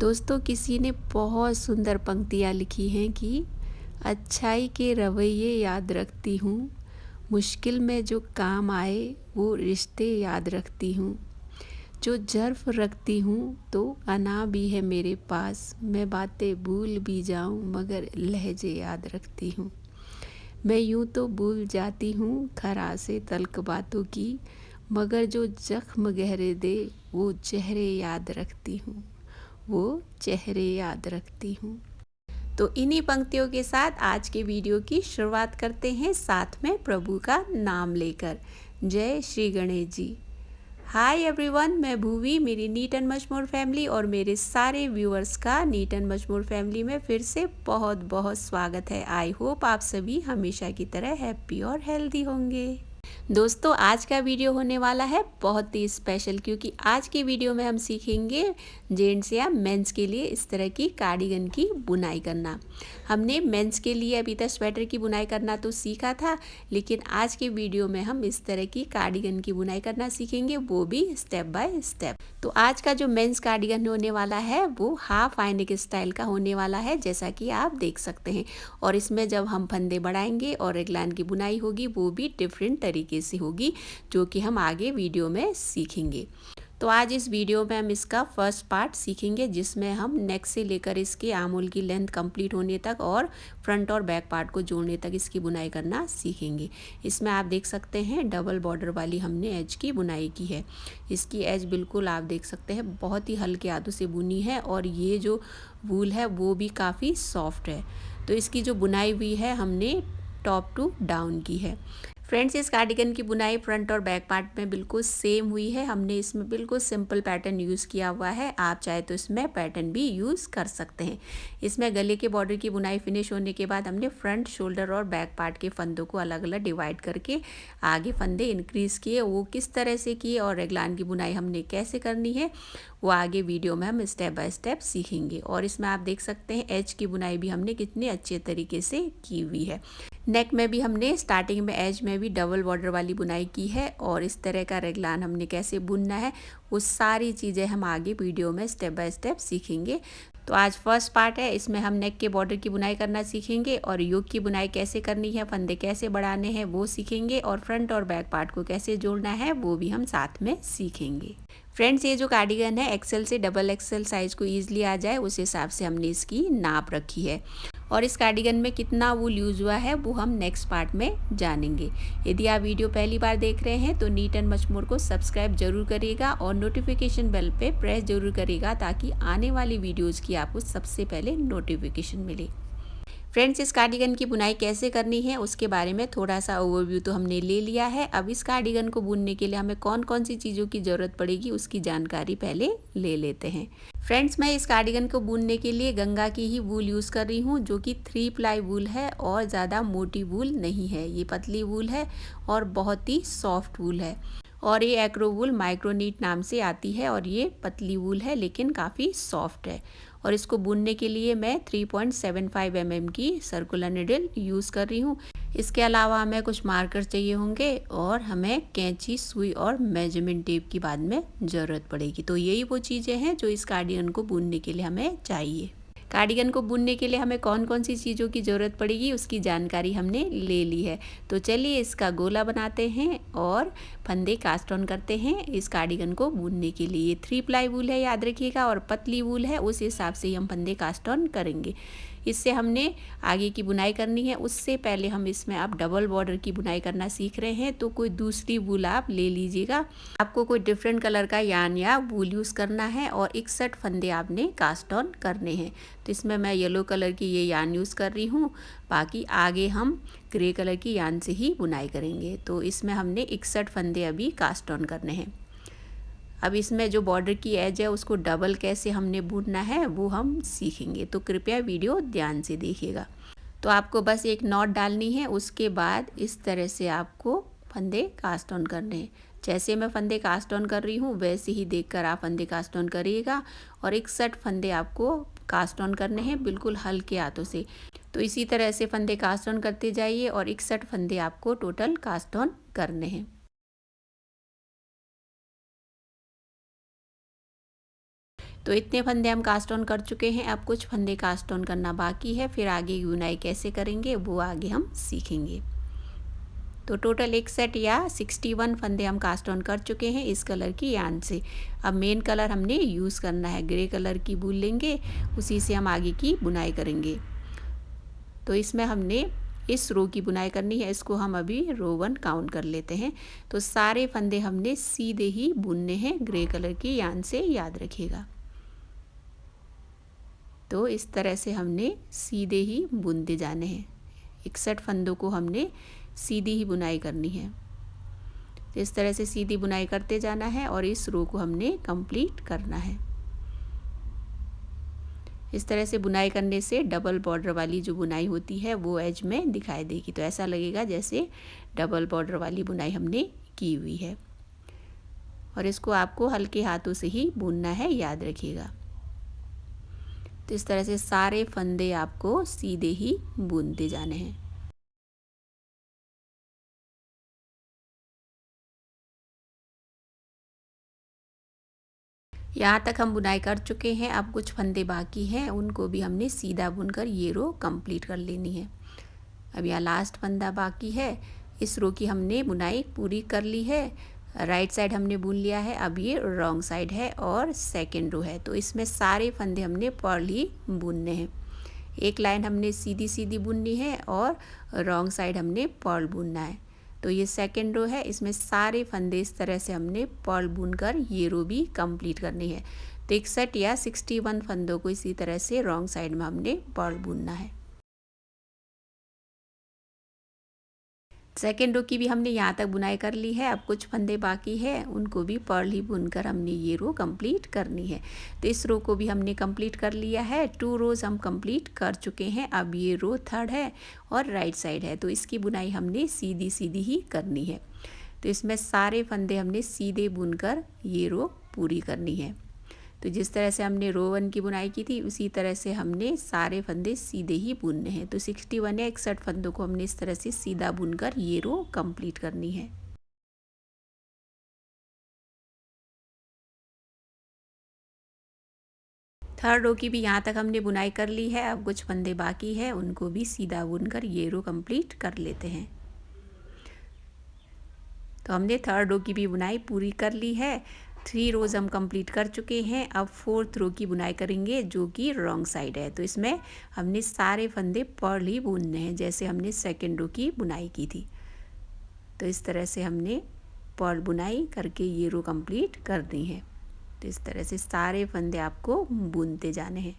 दोस्तों, किसी ने बहुत सुंदर पंक्तियाँ लिखी हैं कि अच्छाई के रवैये याद रखती हूँ, मुश्किल में जो काम आए वो रिश्ते याद रखती हूँ। जो ज़र्फ़ रखती हूँ तो अना भी है मेरे पास, मैं बातें भूल भी जाऊँ मगर लहजे याद रखती हूँ। मैं यूँ तो भूल जाती हूँ खरासे तल्ख़ बातों की, मगर जो ज़ख्म गहरे दे वो चेहरे याद रखती हूँ, वो चेहरे याद रखती हूँ। तो इन्हीं पंक्तियों के साथ आज के वीडियो की शुरुआत करते हैं, साथ में प्रभु का नाम लेकर। जय श्री गणेश जी। हाय एवरीवन, मैं भूवी, मेरी neat and much more family और मेरे सारे व्यूअर्स का neat and much more family में फिर से बहुत बहुत स्वागत है। आई होप आप सभी हमेशा की तरह हैप्पी और हेल्दी होंगे। दोस्तों, आज का वीडियो होने वाला है बहुत ही स्पेशल, क्योंकि आज की वीडियो में हम सीखेंगे जेंट्स या मेंस के लिए इस तरह की कार्डिगन की बुनाई करना। हमने मेंस के लिए अभी तक स्वेटर की बुनाई करना तो सीखा था, लेकिन आज के वीडियो में हम इस तरह की कार्डिगन की बुनाई करना सीखेंगे, वो भी स्टेप बाय स्टेप। तो आज का जो मेंस कार्डिगन होने वाला है वो हाफ आइनिक स्टाइल का होने वाला है, जैसा कि आप देख सकते हैं। और इसमें जब हम फंदे बढ़ाएंगे और रेगलान की बुनाई होगी वो भी डिफरेंट तरीके से होगी, जो कि हम आगे वीडियो में सीखेंगे। तो आज इस वीडियो में हम इसका फर्स्ट पार्ट सीखेंगे, जिसमें हम नेक से लेकर इसके आर्महोल की लेंथ कंप्लीट होने तक और फ्रंट और बैक पार्ट को जोड़ने तक इसकी बुनाई करना सीखेंगे। इसमें आप देख सकते हैं डबल बॉर्डर वाली हमने एज की बुनाई की है। इसकी एज बिल्कुल आप देख सकते हैं बहुत ही हल्के हाथों से बुनी है, और ये जो वूल है वो भी काफ़ी सॉफ्ट है। तो इसकी जो बुनाई हुई है हमने टॉप टू डाउन की है। फ्रेंड्स, इस कार्डिगन की बुनाई फ्रंट और बैक पार्ट में बिल्कुल सेम हुई है। हमने इसमें बिल्कुल सिंपल पैटर्न यूज़ किया हुआ है, आप चाहे तो इसमें पैटर्न भी यूज़ कर सकते हैं। इसमें गले के बॉर्डर की बुनाई फिनिश होने के बाद हमने फ्रंट, शोल्डर और बैक पार्ट के फंदों को अलग अलग डिवाइड करके आगे फंदे इंक्रीज़ किए। वो किस तरह से किए और रेगलान की बुनाई हमने कैसे करनी है वो आगे वीडियो में हम स्टेप बाय स्टेप सीखेंगे। और इसमें आप देख सकते हैं एज की बुनाई भी हमने कितने अच्छे तरीके से की हुई है। नेक में भी हमने स्टार्टिंग में एज में भी डबल बॉर्डर वाली बुनाई की है, और इस तरह का रेगलान हमने कैसे बुनना है वो सारी चीज़ें हम आगे वीडियो में स्टेप बाय स्टेप सीखेंगे। तो आज फर्स्ट पार्ट है, इसमें हम नेक के बॉर्डर की बुनाई करना सीखेंगे और योक की बुनाई कैसे करनी है, फंदे कैसे बढ़ाने हैं वो सीखेंगे, और फ्रंट और बैक पार्ट को कैसे जोड़ना है वो भी हम साथ में सीखेंगे। फ्रेंड्स, ये जो कार्डिगन है एक्सेल से डबल एक्सेल साइज़ को ईजिली आ जाए उस हिसाब से हमने इसकी नाप रखी है, और इस कार्डिगन में कितना वूल यूज़ हुआ है वो हम नेक्स्ट पार्ट में जानेंगे। यदि आप वीडियो पहली बार देख रहे हैं तो नीट एंड मच मोर को सब्सक्राइब जरूर करिएगा और नोटिफिकेशन बेल पे प्रेस जरूर करिएगा, ताकि आने वाली वीडियोज़ की आपको सबसे पहले नोटिफिकेशन मिले। फ्रेंड्स, इस कार्डिगन की बुनाई कैसे करनी है उसके बारे में थोड़ा सा ओवरव्यू तो हमने ले लिया है। अब इस कार्डिगन को बुनने के लिए हमें कौन कौन सी चीज़ों की ज़रूरत पड़ेगी उसकी जानकारी पहले ले लेते हैं। फ्रेंड्स, मैं इस कार्डिगन को बुनने के लिए गंगा की ही वूल यूज़ कर रही हूँ, जो कि 3 प्लाई वूल है और ज़्यादा मोटी वूल नहीं है। ये पतली वूल है और बहुत ही सॉफ्ट वूल है, और ये एक्रो वूल माइक्रोनीट नाम से आती है, और ये पतली वूल है लेकिन काफ़ी सॉफ्ट है। और इसको बुनने के लिए मैं 3.75 mm की सर्कुलर निडल यूज़ कर रही हूँ। इसके अलावा हमें कुछ मार्कर चाहिए होंगे, और हमें कैंची, सुई और मेजरमेंट टेप की बाद में ज़रूरत पड़ेगी। तो यही वो चीज़ें हैं जो इस कार्डिगन को बुनने के लिए हमें चाहिए। कार्डिगन को बुनने के लिए हमें कौन कौन सी चीज़ों की ज़रूरत पड़ेगी उसकी जानकारी हमने ले ली है। तो चलिए इसका गोला बनाते हैं और फंदे कास्ट ऑन करते हैं। इस कार्डिगन को बुनने के लिए 3 प्लाई वूल है, याद रखिएगा, और पतली वूल है, उस हिसाब से ही हम फंदे कास्ट ऑन करेंगे। इससे हमने आगे की बुनाई करनी है। उससे पहले हम इसमें अब डबल बॉर्डर की बुनाई करना सीख रहे हैं, तो कोई दूसरी वूल आप ले लीजिएगा। आपको कोई डिफरेंट कलर का यार्न या वूल यूज़ करना है, और 61 फंदे आपने कास्ट ऑन करने हैं। तो इसमें मैं येलो कलर की ये यार्न यूज़ कर रही हूँ, बाकी आगे हम ग्रे कलर की यार्न से ही बुनाई करेंगे। तो इसमें हमने 61 फंदे अभी कास्ट ऑन करने हैं। अब इसमें जो बॉर्डर की एज है उसको डबल कैसे हमने बुनना है वो हम सीखेंगे, तो कृपया वीडियो ध्यान से देखिएगा। तो आपको बस एक नॉट डालनी है, उसके बाद इस तरह से आपको फंदे कास्ट ऑन करने हैं। जैसे मैं फंदे कास्ट ऑन कर रही हूँ वैसे ही देखकर आप फंदे कास्ट ऑन करिएगा, और 61 फंदे आपको कास्ट ऑन करने हैं बिल्कुल हल्के हाथों से। तो इसी तरह से फंदे कास्ट ऑन करते जाइए, और 61 फंदे आपको टोटल कास्ट ऑन करने हैं। तो इतने फंदे हम कास्ट ऑन कर चुके हैं। अब कुछ फंदे कास्ट ऑन करना बाकी है, फिर आगे की बुनाई कैसे करेंगे वो आगे हम सीखेंगे। तो टोटल एक सेट या 61 फंदे हम कास्ट ऑन कर चुके हैं इस कलर की यार्न से। अब मेन कलर हमने यूज़ करना है, ग्रे कलर की वूल लेंगे, उसी से हम आगे की बुनाई करेंगे। तो इसमें हमने इस रो की बुनाई करनी है, इसको हम अभी रो 1 काउंट कर लेते हैं। तो सारे फंदे हमने सीधे ही बुनने हैं ग्रे कलर की यार्न से, याद रखिएगा। तो इस तरह से हमने सीधे ही बुनते जाने हैं। 61 फंदों को हमने सीधी ही बुनाई करनी है। तो इस तरह से सीधी बुनाई करते जाना है और इस रो को हमने कंप्लीट करना है। इस तरह से बुनाई करने से डबल बॉर्डर वाली जो बुनाई होती है वो एज में दिखाई देगी। तो ऐसा लगेगा जैसे डबल बॉर्डर वाली बुनाई हमने की हुई है। और इसको आपको हल्के हाथों से ही बुनना है, याद रखिएगा। तो इस तरह से सारे फंदे आपको सीधे ही बुनते जाने हैं। यहाँ तक हम बुनाई कर चुके हैं। अब कुछ फंदे बाकी हैं, उनको भी हमने सीधा बुनकर ये रो कंप्लीट कर लेनी है। अब यहाँ लास्ट फंदा बाकी है। इस रो की हमने बुनाई पूरी कर ली है। राइट साइड हमने बुन लिया है, अब ये रॉन्ग साइड है और सेकेंड रो है। तो इसमें सारे फंदे हमने पर्ल ही बुनने हैं। एक लाइन हमने सीधी सीधी बुननी है और रॉन्ग साइड हमने पर्ल बुनना है। तो ये सेकेंड रो है, इसमें सारे फंदे इस तरह से हमने पर्ल बुनकर ये रो भी कंप्लीट करनी है। तो 61 या 61 फंदों को इसी तरह से रॉन्ग साइड में हमने पर्ल बुनना है। सेकेंड रो की भी हमने यहाँ तक बुनाई कर ली है। अब कुछ फंदे बाकी है, उनको भी पर्ल ही बुनकर हमने ये रो कंप्लीट करनी है। तो इस रो को भी हमने कंप्लीट कर लिया है। 2 रोज़ हम कंप्लीट कर चुके हैं। अब ये रो थर्ड है और राइट साइड है, तो इसकी बुनाई हमने सीधी सीधी ही करनी है। तो इसमें सारे फंदे हमने सीधे बुनकर ये रो पूरी करनी है। तो जिस तरह से हमने रो 1 की बुनाई की थी उसी तरह से हमने सारे फंदे सीधे ही बुनने हैं। तो 61 या 61 फंदों को हमने इस तरह से सीधा बुनकर ये रो कंप्लीट करनी है। थर्ड रो की भी यहाँ तक हमने बुनाई कर ली है। अब कुछ फंदे बाकी है, उनको भी सीधा बुनकर ये रो कंप्लीट कर लेते हैं। तो हमने थर्ड रो की भी बुनाई पूरी कर ली है। 3 रोज़ हम कंप्लीट कर चुके हैं। अब फोर्थ रो की बुनाई करेंगे जो कि रॉन्ग साइड है। तो इसमें हमने सारे फंदे पर्ल ही बुनने हैं, जैसे हमने सेकेंड रो की बुनाई की थी। तो इस तरह से हमने पर्ल बुनाई करके ये रो कंप्लीट करनी है। तो इस तरह से सारे फंदे आपको बुनते जाने हैं।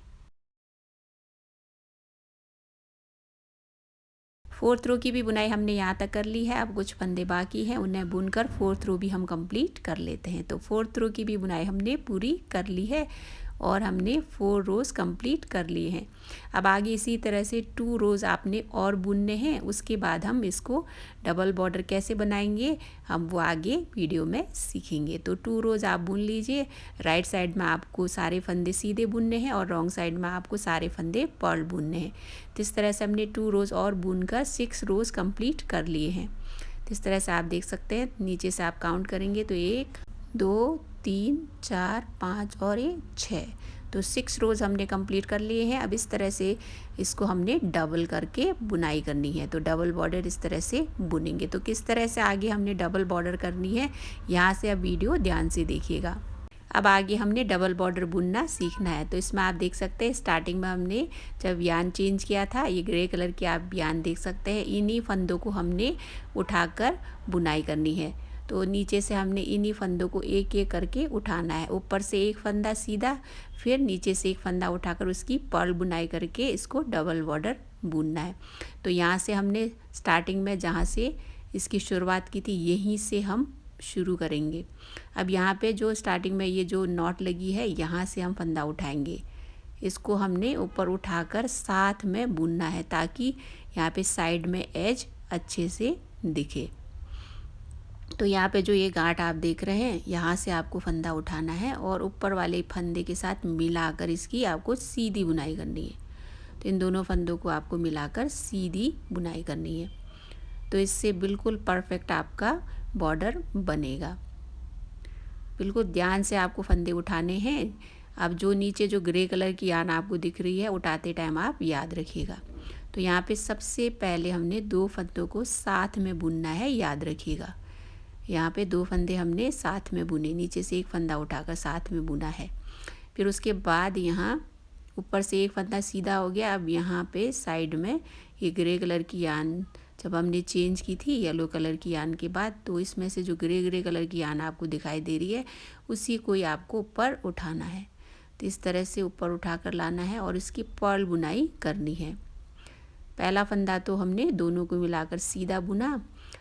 फोर्थ रो की भी बुनाई हमने यहाँ तक कर ली है। अब कुछ फंदे बाकी हैं, उन्हें बुनकर फोर्थ रो भी हम कंप्लीट कर लेते हैं। तो फोर्थ रो की भी बुनाई हमने पूरी कर ली है और हमने 4 रोज़ कंप्लीट कर लिए हैं। अब आगे इसी तरह से 2 रोज़ आपने और बुनने हैं। उसके बाद हम इसको डबल बॉर्डर कैसे बनाएंगे हम वो आगे वीडियो में सीखेंगे। तो 2 रोज़ आप बुन लीजिए। राइट साइड में आपको सारे फंदे सीधे बुनने हैं और रॉन्ग साइड में आपको सारे फंदे पर्ल बुनने हैं। तो इस तरह से हमने 2 रोज़ और बुनकर 6 रोज़ कंप्लीट कर लिए हैं। तो इस तरह से आप देख सकते हैं, नीचे से आप काउंट करेंगे तो 1 2 3 4 5 और ये 6। तो 6 रोज़ हमने कंप्लीट कर लिए हैं। अब इस तरह से इसको हमने डबल करके बुनाई करनी है। तो डबल बॉर्डर इस तरह से बुनेंगे। तो किस तरह से आगे हमने डबल बॉर्डर करनी है, यहाँ से अब वीडियो ध्यान से देखिएगा। अब आगे हमने डबल बॉर्डर बुनना सीखना है। तो इसमें आप देख सकते हैं स्टार्टिंग में हमने जब यान चेंज किया था, ये ग्रे कलर की आप यान देख सकते हैं, इन्हीं फंदों को हमने उठाकर बुनाई करनी है। तो नीचे से हमने इन्हीं फंदों को एक एक करके उठाना है। ऊपर से एक फंदा सीधा, फिर नीचे से एक फंदा उठाकर उसकी पर्ल बुनाई करके इसको डबल बॉर्डर बुनना है। तो यहाँ से हमने स्टार्टिंग में जहाँ से इसकी शुरुआत की थी यहीं से हम शुरू करेंगे। अब यहाँ पे जो स्टार्टिंग में ये जो नॉट लगी है यहाँ से हम फंदा उठाएंगे। इसको हमने ऊपर उठाकर साथ में बुनना है ताकि यहाँ पे साइड में एज अच्छे से दिखे। तो यहाँ पे जो ये गांठ आप देख रहे हैं यहाँ से आपको फंदा उठाना है और ऊपर वाले फंदे के साथ मिलाकर इसकी आपको सीधी बुनाई करनी है। तो इन दोनों फंदों को आपको मिलाकर सीधी बुनाई करनी है। तो इससे बिल्कुल परफेक्ट आपका बॉर्डर बनेगा। बिल्कुल ध्यान से आपको फंदे उठाने हैं। अब जो नीचे जो ग्रे कलर की यान आपको दिख रही है, उठाते टाइम आप याद रखिएगा। तो यहाँ पे सबसे पहले हमने 2 फंदों को साथ में बुनना है, याद रखिएगा। यहाँ पे 2 फंदे हमने साथ में बुने, नीचे से एक फंदा उठाकर साथ में बुना है। फिर उसके बाद यहाँ ऊपर से एक फंदा सीधा हो गया। अब यहाँ पे साइड में ये ग्रे कलर की यान जब हमने चेंज की थी येलो कलर की यान के बाद, तो इसमें से जो ग्रे कलर की यान आपको दिखाई दे रही है, उसी को ही आपको ऊपर उठाना है। तो इस तरह से ऊपर उठाकर लाना है और इसकी पर्ल बुनाई करनी है। पहला फंदा तो हमने दोनों को मिलाकर सीधा बुना।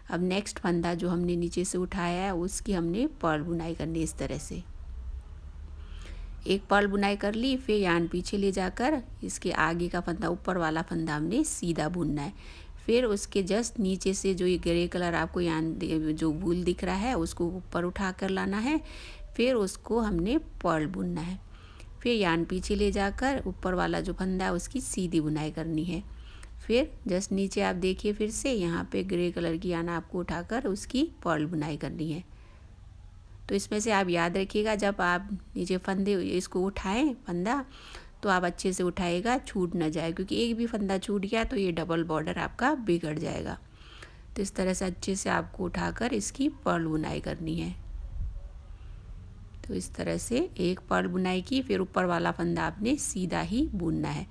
अब नेक्स्ट फंदा जो हमने नीचे से उठाया है, उसकी हमने पर्ल बुनाई करनी है। इस तरह से एक पर्ल बुनाई कर ली, फिर यान पीछे ले जाकर इसके आगे का फंदा, ऊपर वाला फंदा हमने सीधा बुनना है। फिर उसके जस्ट नीचे से जो ये ग्रे कलर आपको यान जो वूल दिख रहा है, उसको ऊपर उठा कर लाना है। फिर उसको हमने पर्ल बुनना है। फिर यान पीछे ले जाकर ऊपर वाला जो फंदा है, उसकी सीधी बुनाई करनी है। फिर जस्ट नीचे आप देखिए, फिर से यहाँ पे ग्रे कलर की यान आपको उठाकर उसकी पर्ल बुनाई करनी है। तो इसमें से आप याद रखिएगा, जब आप नीचे फंदे इसको उठाएं फंदा, तो आप अच्छे से उठाएगा, छूट ना जाए, क्योंकि एक भी फंदा छूट गया तो ये डबल बॉर्डर आपका बिगड़ जाएगा। तो इस तरह से अच्छे से आपको उठाकर इसकी पर्ल बुनाई करनी है। तो इस तरह से एक पर्ल बुनाई की, फिर ऊपर वाला फंदा आपने सीधा ही बुनना है।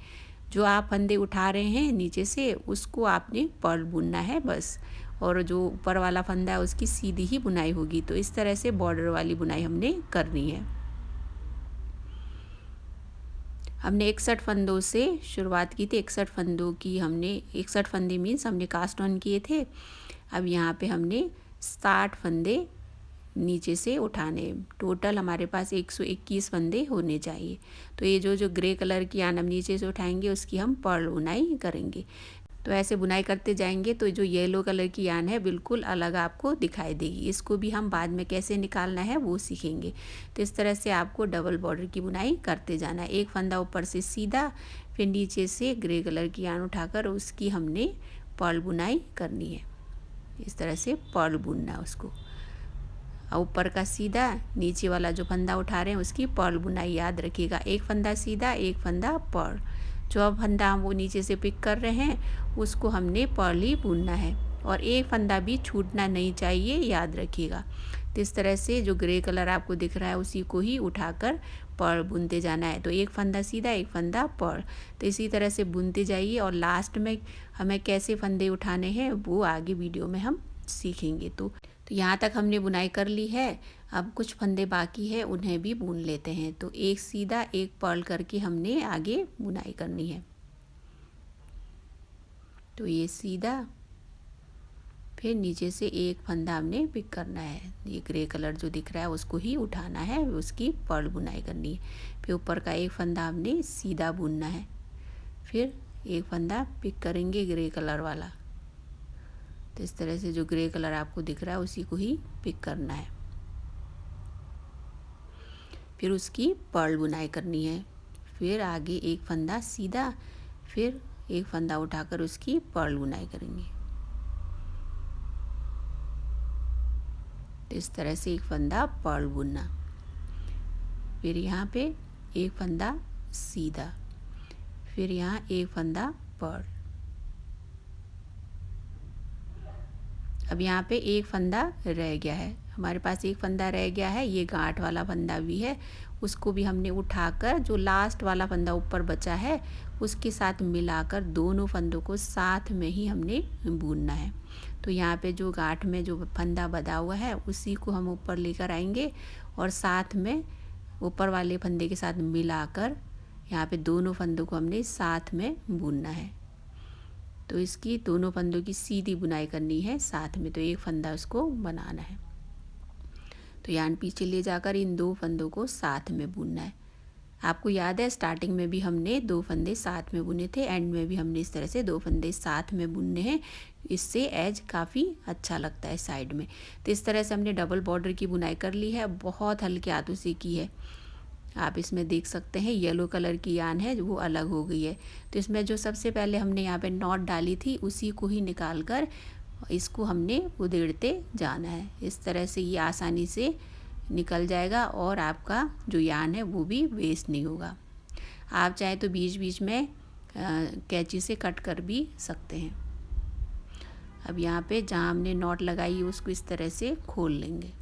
जो आप फंदे उठा रहे हैं नीचे से, उसको आपने पर्ल बुनना है बस, और जो ऊपर वाला फंदा है उसकी सीधी ही बुनाई होगी। तो इस तरह से बॉर्डर वाली बुनाई हमने करनी है। हमने 61 फंदों से शुरुआत की थी। 61 फंदों की हमने 61 फंदे मीन्स हमने कास्ट ऑन किए थे। अब यहाँ पे हमने 60 फंदे नीचे से उठाने, टोटल हमारे पास 121 फंदे होने चाहिए। तो ये जो ग्रे कलर की यान हम नीचे से उठाएंगे, उसकी हम पर्ल बुनाई करेंगे। तो ऐसे बुनाई करते जाएंगे तो जो येलो कलर की यान है बिल्कुल अलग आपको दिखाई देगी। इसको भी हम बाद में कैसे निकालना है वो सीखेंगे। तो इस तरह से आपको डबल बॉर्डर की बुनाई करते जाना है। एक फंदा ऊपर से सीधा, फिर नीचे से ग्रे कलर की यान उठाकर उसकी हमने पर्ल बुनाई करनी है। इस तरह से पर्ल बुनना उसको, ऊपर का सीधा, नीचे वाला जो फंदा उठा रहे हैं उसकी पर्ल बुनाई याद रखिएगा। एक फंदा सीधा, एक फंदा पर्ल। जो अब फंदा हम वो नीचे से पिक कर रहे हैं, उसको हमने पर्ल ही बुनना है, और एक फंदा भी छूटना नहीं चाहिए, याद रखिएगा। तो इस तरह से जो ग्रे कलर आपको दिख रहा है, उसी को ही उठाकर पर्ल बुनते जाना है। तो एक फंदा सीधा, एक फंदा पर्ल। तो इसी तरह से बुनते जाइए, और लास्ट में हमें कैसे फंदे उठाने हैं वो आगे वीडियो में हम सीखेंगे। तो यहाँ तक हमने बुनाई कर ली है। अब कुछ फंदे बाकी है, उन्हें भी बुन लेते हैं। तो एक सीधा, एक पर्ल करके हमने आगे बुनाई करनी है। तो ये सीधा, फिर नीचे से एक फंदा हमने पिक करना है। ये ग्रे कलर जो दिख रहा है उसको ही उठाना है, उसकी पर्ल बुनाई करनी है। फिर ऊपर का एक फंदा हमने सीधा बुनना है। फिर एक फंदा पिक करेंगे ग्रे कलर वाला। तो इस तरह से जो ग्रे कलर आपको दिख रहा है उसी को ही पिक करना है। फिर उसकी पर्ल बुनाई करनी है। फिर आगे एक फंदा सीधा, फिर एक फंदा उठाकर उसकी पर्ल बुनाई करेंगे। तो इस तरह से एक फंदा पर्ल बुनना। फिर यहाँ पे एक फंदा सीधा, फिर यहाँ एक फंदा पर्ल। अब यहाँ पे एक फंदा रह गया है, हमारे पास एक फंदा रह गया है, ये गांठ वाला फंदा भी है। उसको भी हमने उठाकर जो लास्ट वाला फंदा ऊपर बचा है उसके साथ मिलाकर दोनों फंदों को साथ में ही हमने बुनना है। तो यहाँ पे जो गांठ में जो फंदा बंधा हुआ है उसी को हम ऊपर लेकर आएंगे, और साथ में ऊपर वाले फंदे के साथ मिलाकर यहाँ पे दोनों फंदों को हमने साथ में बुनना है। तो इसकी दोनों फंदों की सीधी बुनाई करनी है साथ में। तो एक फंदा उसको बनाना है। तो यान पीछे ले जाकर इन दो फंदों को साथ में बुनना है। आपको याद है स्टार्टिंग में भी हमने दो फंदे साथ में बुने थे, एंड में भी हमने इस तरह से दो फंदे साथ में बुनने हैं। इससे एज काफ़ी अच्छा लगता है साइड में। तो इस तरह से हमने डबल बॉर्डर की बुनाई कर ली है। बहुत हल्के हाथों से की है। आप इसमें देख सकते हैं येलो कलर की यान है वो अलग हो गई है। तो इसमें जो सबसे पहले हमने यहाँ पे नॉट डाली थी उसी को ही निकाल कर इसको हमने उधेड़ते जाना है। इस तरह से ये आसानी से निकल जाएगा और आपका जो यान है वो भी वेस्ट नहीं होगा। आप चाहे तो बीच बीच में कैंची से कट कर भी सकते हैं। अब यहाँ पे जहाँ हमने नॉट लगाई है उसको इस तरह से खोल लेंगे।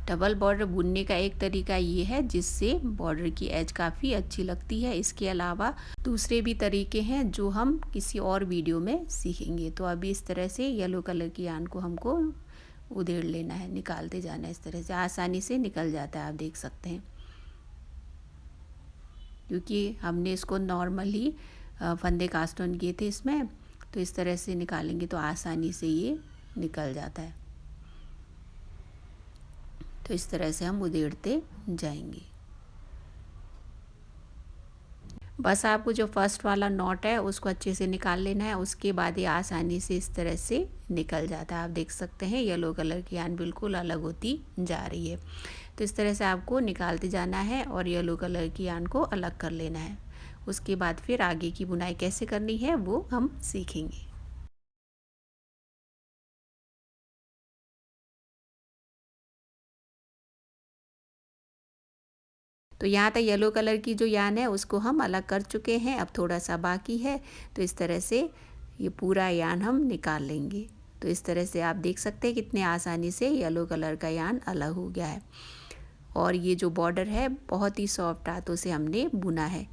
डबल बॉर्डर बुनने का एक तरीका ये है जिससे बॉर्डर की एज काफ़ी अच्छी लगती है। इसके अलावा दूसरे भी तरीके हैं जो हम किसी और वीडियो में सीखेंगे। तो अभी इस तरह से येलो कलर की यान को हमको उधेड़ लेना है, निकालते जाना है। इस तरह से आसानी से निकल जाता है, आप देख सकते हैं, क्योंकि हमने इसको नॉर्मली फंदे कास्ट ऑन किए थे इसमें। तो इस तरह से निकालेंगे तो आसानी से ये निकल जाता है। तो इस तरह से हम उधेड़ते जाएंगे। बस आपको जो फर्स्ट वाला नॉट है उसको अच्छे से निकाल लेना है, उसके बाद ये आसानी से इस तरह से निकल जाता है। आप देख सकते हैं येलो कलर की यान बिल्कुल अलग होती जा रही है। तो इस तरह से आपको निकालते जाना है और येलो कलर की यान को अलग कर लेना है। उसके बाद फिर आगे की बुनाई कैसे करनी है वो हम सीखेंगे। तो यहाँ तक येलो कलर की जो यान है उसको हम अलग कर चुके हैं, अब थोड़ा सा बाकी है। तो इस तरह से ये पूरा यान हम निकाल लेंगे। तो इस तरह से आप देख सकते हैं कितने आसानी से येलो कलर का यान अलग हो गया है। और ये जो बॉर्डर है बहुत ही सॉफ्ट हाथों से हमने बुना है।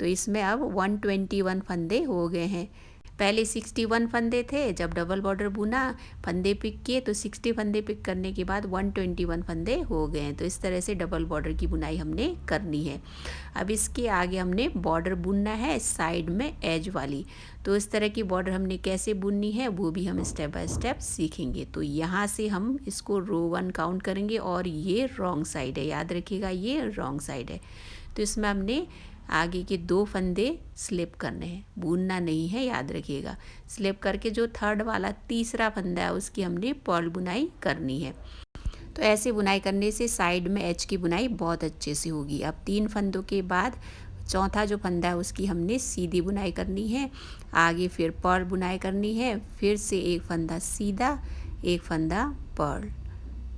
तो इसमें अब 121 फंदे हो गए हैं। पहले 61 फंदे थे, जब डबल बॉर्डर बुना फंदे पिक किए तो 60 फंदे पिक करने के बाद 121 फंदे हो गए हैं। तो इस तरह से डबल बॉर्डर की बुनाई हमने करनी है। अब इसके आगे हमने बॉर्डर बुनना है साइड में एज वाली। तो इस तरह की बॉर्डर हमने कैसे बुननी है वो भी हम स्टेप बाय स्टेप सीखेंगे। तो यहाँ से हम इसको रो 1 काउंट करेंगे और ये रॉन्ग साइड है, याद रखिएगा ये रॉन्ग साइड है। तो इसमें हमने आगे के 2 फंदे स्लिप करने हैं, बुनना नहीं है, याद रखिएगा। स्लिप करके जो थर्ड वाला तीसरा फंदा है उसकी हमने पर्ल बुनाई करनी है। तो ऐसे बुनाई करने से साइड में एच की बुनाई बहुत अच्छे से होगी। अब 3 फंदों के बाद चौथा जो फंदा है उसकी हमने सीधी बुनाई करनी है। आगे फिर पर्ल बुनाई करनी है, फिर से एक फंदा सीधा, एक फंदा पर्ल,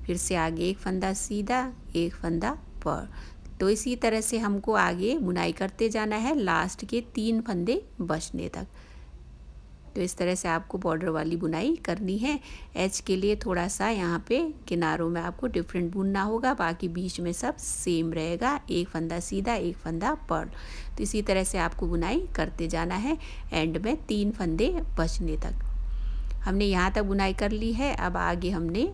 फिर से आगे एक फंदा सीधा, एक फंदा पर्ल। तो इसी तरह से हमको आगे बुनाई करते जाना है लास्ट के 3 फंदे बचने तक। तो इस तरह से आपको बॉर्डर वाली बुनाई करनी है। एच के लिए थोड़ा सा यहाँ पे किनारों में आपको डिफरेंट बुनना होगा, बाकी बीच में सब सेम रहेगा। एक फंदा सीधा, एक फंदा पर्ल। तो इसी तरह से आपको बुनाई करते जाना है एंड में 3 फंदे बचने तक। हमने यहाँ तक बुनाई कर ली है। अब आगे हमने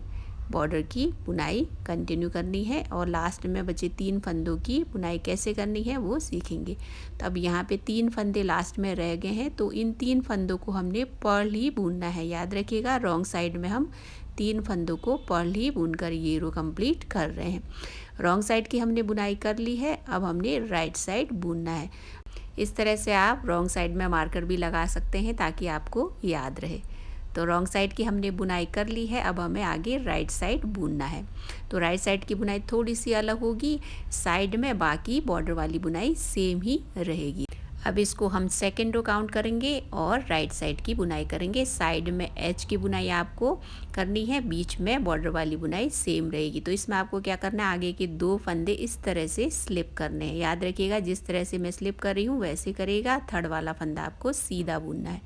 बॉर्डर की बुनाई कंटिन्यू करनी है और लास्ट में बचे 3 फंदों की बुनाई कैसे करनी है वो सीखेंगे। तो अब यहाँ पे 3 फंदे लास्ट में रह गए हैं, तो इन 3 फंदों को हमने पर्ल ही बुनना है, याद रखिएगा। रॉन्ग साइड में हम 3 फंदों को पर्ल ही बुनकर ये रो कंप्लीट कर रहे हैं। रॉन्ग साइड की हमने बुनाई कर ली है, अब हमने राइट साइड बुनना है। इस तरह से आप रॉन्ग साइड में मार्कर भी लगा सकते हैं ताकि आपको याद रहे। तो रॉन्ग साइड की हमने बुनाई कर ली है, अब हमें आगे राइट साइड बुनना है। तो राइट साइड की बुनाई थोड़ी सी अलग होगी साइड में, बाकी बॉर्डर वाली बुनाई सेम ही रहेगी। अब इसको हम सेकेंड रो काउंट करेंगे और राइट साइड की बुनाई करेंगे। साइड में एच की बुनाई आपको करनी है, बीच में बॉर्डर वाली बुनाई सेम रहेगी। तो इसमें आपको क्या करना है, आगे के 2 फंदे इस तरह से स्लिप करने हैं, याद रखिएगा। जिस तरह से मैं स्लिप कर रही हूँ वैसे करेगा। थर्ड वाला फंदा आपको सीधा बुनना है,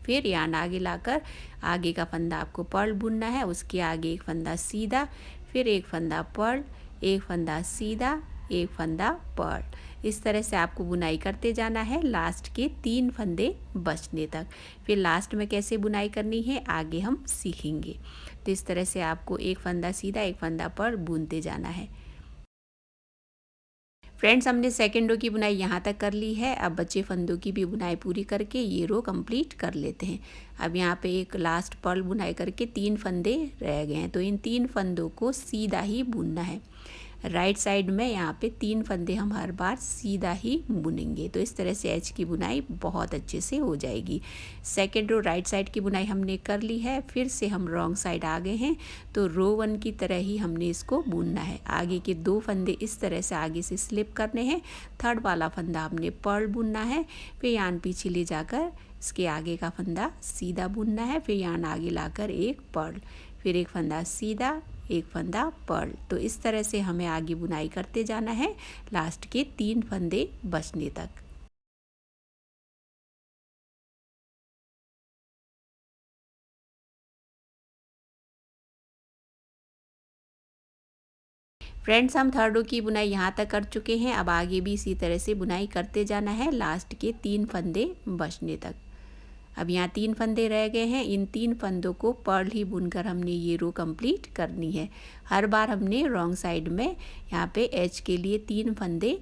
फिर यान आगे लाकर आगे का फंदा आपको पर्ल बुनना है, उसके आगे एक फंदा सीधा, फिर एक फंदा पर्ल, एक फंदा सीधा, एक फंदा पर्ल। इस तरह से आपको बुनाई करते जाना है लास्ट के 3 फंदे बचने तक। फिर लास्ट में कैसे बुनाई करनी है आगे हम सीखेंगे। तो इस तरह से आपको एक फंदा सीधा, एक फंदा पर्ल बुनते जाना है। फ्रेंड्स, हमने सेकेंड रो की बुनाई यहाँ तक कर ली है। अब बचे फंदों की भी बुनाई पूरी करके ये रो कंप्लीट कर लेते हैं। अब यहाँ पे एक लास्ट पर्ल बुनाई करके 3 फंदे रह गए हैं, तो इन 3 फंदों को सीधा ही बुनना है। राइट साइड में यहाँ पे 3 फंदे हम हर बार सीधा ही बुनेंगे। तो इस तरह से एच की बुनाई बहुत अच्छे से हो जाएगी। सेकेंड रो राइट साइड की बुनाई हमने कर ली है। फिर से हम रॉन्ग साइड आ गए हैं, तो रो 1 की तरह ही हमने इसको बुनना है। आगे के 2 फंदे इस तरह से आगे से स्लिप करने हैं। थर्ड वाला फंदा हमने पर्ल बुनना है, फिर यान पीछे ले जाकर इसके आगे का फंदा सीधा बुनना है, फिर यान आगे लाकर एक पर्ल, फिर एक फंदा सीधा, एक फंदा पर्ल। तो इस तरह से हमें आगे बुनाई करते जाना है लास्ट के 3 फंदे बचने तक। फ्रेंड्स, हम थर्ड रो की बुनाई यहाँ तक कर चुके हैं। अब आगे भी इसी तरह से बुनाई करते जाना है लास्ट के 3 फंदे बचने तक। अब यहाँ 3 फंदे रह गए हैं। इन 3 फंदों को पर्ल ही बुनकर हमने ये रो कंप्लीट करनी है। हर बार हमने रॉन्ग साइड में यहाँ पे एच के लिए 3 फंदे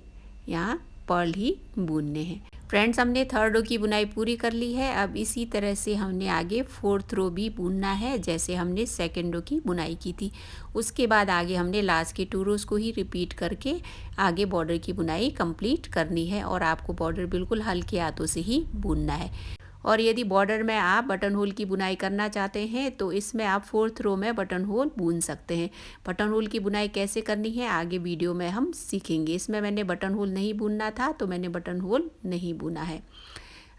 यहाँ पर्ल ही बुनने हैं। फ्रेंड्स, हमने थर्ड रो की बुनाई पूरी कर ली है। अब इसी तरह से हमने आगे फोर्थ रो भी बुनना है, जैसे हमने सेकेंड रो की बुनाई की थी। उसके बाद आगे हमने लास्ट के 2 रोज़ को ही रिपीट करके आगे बॉर्डर की बुनाई कंप्लीट करनी है, और आपको बॉर्डर बिल्कुल हल्के हाथों से ही बुनना है। और यदि बॉर्डर में आप बटन होल की बुनाई करना चाहते हैं तो इसमें आप फोर्थ रो में बटन होल बुन सकते हैं। बटन होल की बुनाई कैसे करनी है आगे वीडियो में हम सीखेंगे। इसमें मैंने बटन होल नहीं बुनना था, तो मैंने बटन होल नहीं बुना है।